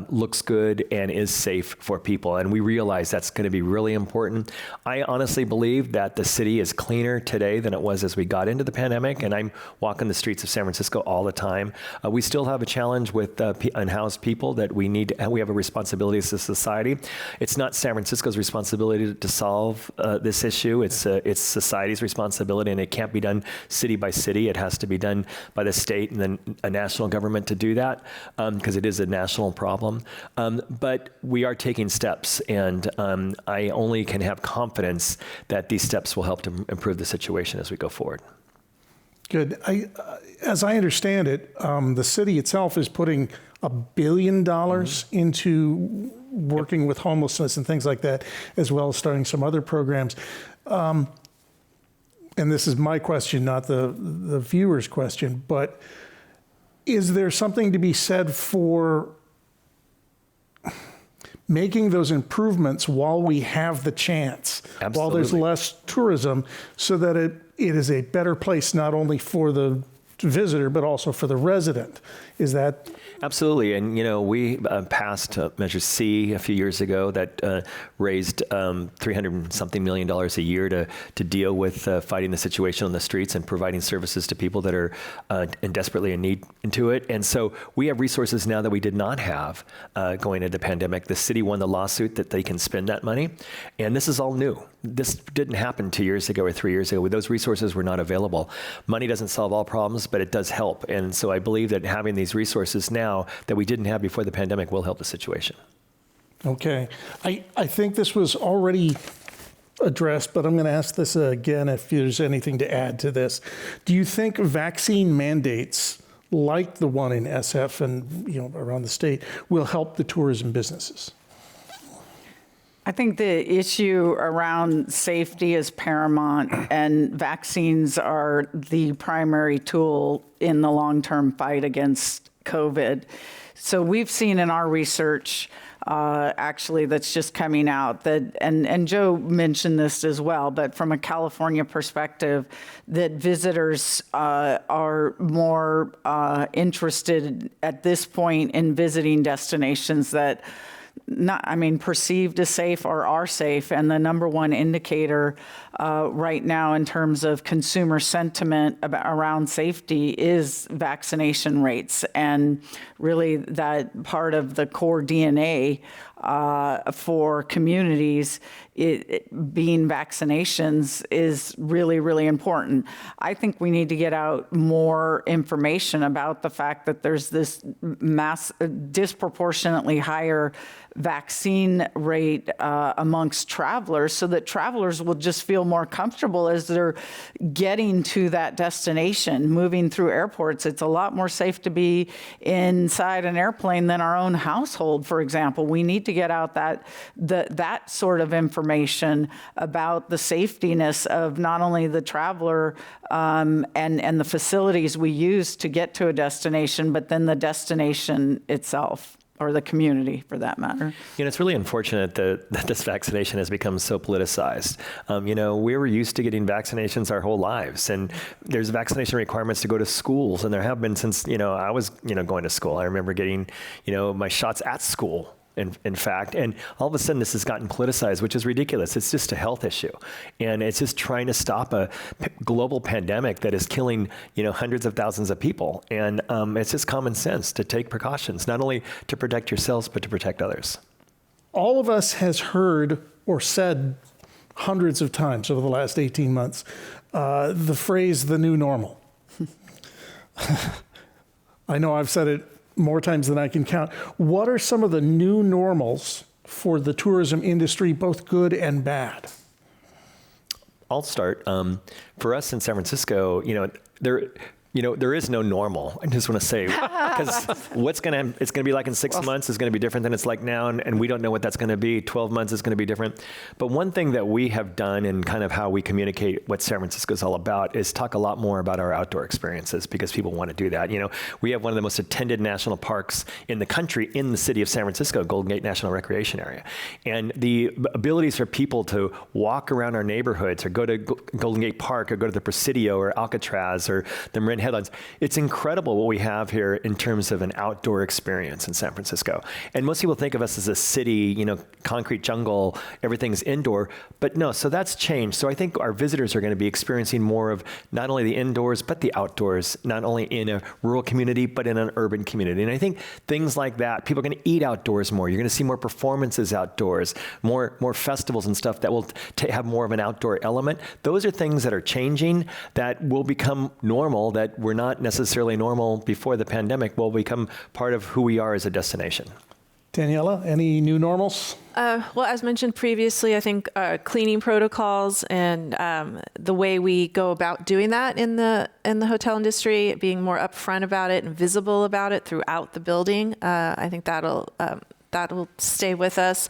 looks good and is safe for people. And we realize that's going to be really important. I honestly believe that the city is cleaner today than it was as we got into the pandemic, and I'm walking the streets of San Francisco all the time. We still have a challenge with unhoused people that we have a responsibility as a society. It's not San Francisco's responsibility to solve this issue. It's society's responsibility, and it can't be done city by city. It has to be done by the state and then a national government to do that, because it is a national problem. But we are taking steps, and I only can have confidence that these steps will help to improve the situation as we go forward. Good. As I understand it, the city itself is putting $1 billion into working with homelessness and things like that, as well as starting some other programs. And this is my question, not the viewer's question, but is there something to be said for making those improvements while we have the chance, Absolutely. while there's less tourism, so that it is a better place not only for the visitor, but also for the resident? Is that... Absolutely. And, we passed Measure C a few years ago that raised $300-something million a year to deal with fighting the situation on the streets and providing services to people that are desperately in need into it. And so we have resources now that we did not have going into the pandemic. The city won the lawsuit that they can spend that money. And this is all new. This didn't happen 2 years ago or 3 years ago. Those resources were not available. Money doesn't solve all problems, but it does help. And so I believe that having these resources now that we didn't have before the pandemic will help the situation. Okay. I think this was already addressed, but I'm going to ask this again if there's anything to add to this. Do you think vaccine mandates like the one in SF and around the state will help the tourism businesses? I think the issue around safety is paramount, and vaccines are the primary tool in the long-term fight against COVID. So we've seen in our research, actually, that's just coming out, that, and Joe mentioned this as well, but from a California perspective, that visitors are more interested at this point in visiting destinations that perceived as safe or are safe. And the number one indicator right now in terms of consumer sentiment around safety is vaccination rates. And really that part of the core DNA for communities, being vaccinations is really, really important. I think we need to get out more information about the fact that there's this disproportionately higher vaccine rate amongst travelers, so that travelers will just feel more comfortable as they're getting to that destination, moving through airports. It's a lot more safe to be inside an airplane than our own household, for example. We need to get out that sort of information about the safetiness of not only the traveler and the facilities we use to get to a destination, but then the destination itself, or the community for that matter. It's really unfortunate that this vaccination has become so politicized. We were used to getting vaccinations our whole lives, and there's vaccination requirements to go to schools, and there have been since, I was, going to school. I remember getting, my shots at school. In fact, and all of a sudden this has gotten politicized, which is ridiculous. It's just a health issue. And it's just trying to stop a global pandemic that is killing, hundreds of thousands of people. And it's just common sense to take precautions, not only to protect yourselves, but to protect others. all of us has heard or said hundreds of times over the last 18 months the phrase, the new normal. I know I've said it more times than I can count. What are some of the new normals for the tourism industry, both good and bad? I'll start. For us in San Francisco, there is no normal. I just want to say, because it's going to be like in 6 months is going to be different than it's like now, and we don't know what that's going to be. 12 months is going to be different. But one thing that we have done and kind of how we communicate what San Francisco is all about is talk a lot more about our outdoor experiences, because people want to do that. We have one of the most attended national parks in the country in the city of San Francisco, Golden Gate National Recreation Area. And the abilities for people to walk around our neighborhoods or go to Golden Gate Park or go to the Presidio or Alcatraz or the Marin Headlands, it's incredible what we have here in terms of an outdoor experience in San Francisco. And most people think of us as a city, concrete jungle, everything's indoor, but no, so that's changed. So I think our visitors are going to be experiencing more of not only the indoors, but the outdoors, not only in a rural community, but in an urban community. And I think things like that, people are going to eat outdoors more. You're going to see more performances outdoors, more festivals and stuff that will have more of an outdoor element. Those are things that are changing, that will become normal, that were not necessarily normal before the pandemic, will become part of who we are as a destination. Daniela, any new normals? Well, as mentioned previously, I think cleaning protocols and the way we go about doing that in the hotel industry, being more upfront about it and visible about it throughout the building, I think that'll stay with us.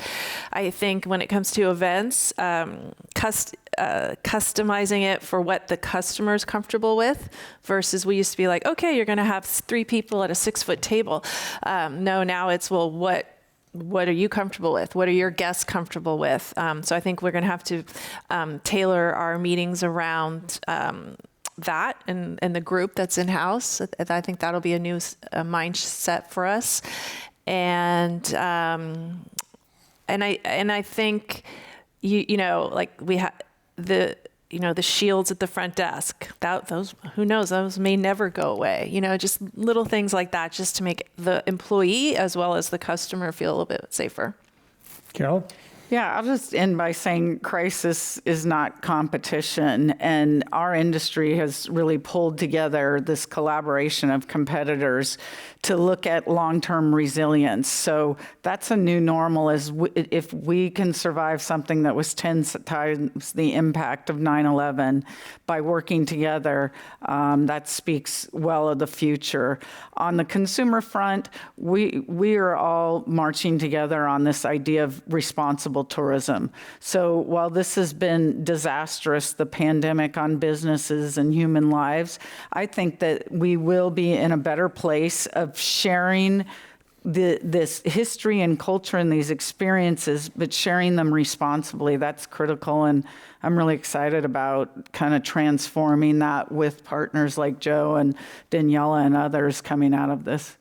I think when it comes to events, customizing it for what the customer's comfortable with, versus we used to be like, okay, you're going to have 3 people at a 6-foot table. No, now it's, well, what are you comfortable with? What are your guests comfortable with? So I think we're going to have to tailor our meetings around that and the group that's in-house. I think that'll be a new mindset for us. And I think like we have the shields at the front desk. Those, who knows, those may never go away. Just little things like that, just to make the employee as well as the customer feel a little bit safer. Carolyn? Yeah, I'll just end by saying crisis is not competition, and our industry has really pulled together this collaboration of competitors to look at long-term resilience. So that's a new normal, if we can survive something that was 10 times the impact of 9/11 by working together, that speaks well of the future. On the consumer front, we are all marching together on this idea of responsible tourism. So while this has been disastrous, the pandemic on businesses and human lives, I think that we will be in a better place of sharing this history and culture and these experiences, but sharing them responsibly. That's critical, and I'm really excited about kind of transforming that with partners like Joe and Daniela and others coming out of this.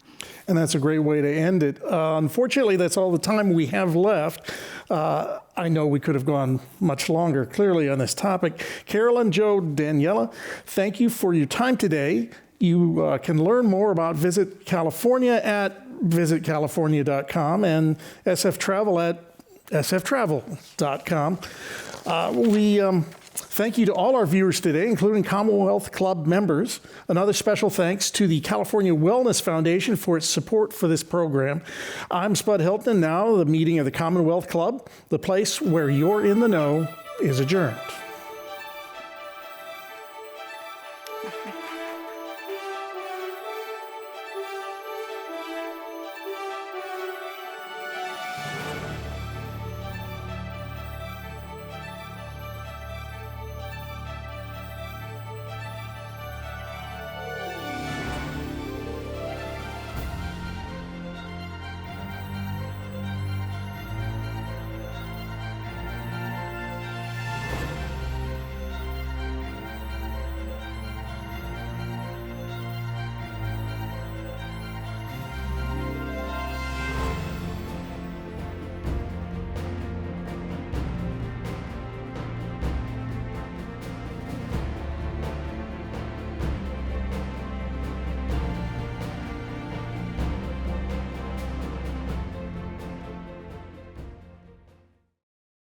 And that's a great way to end it. Unfortunately, that's all the time we have left. I know we could have gone much longer, clearly, on this topic. Carolyn, Joe, Daniela, thank you for your time today. You can learn more about Visit California at visitcalifornia.com and SF Travel at sftravel.com. We thank you to all our viewers today, including Commonwealth Club members. Another special thanks to the California Wellness Foundation for its support for this program. I'm Spud Hilton. Now the meeting of the Commonwealth Club, the place where you're in the know, is adjourned.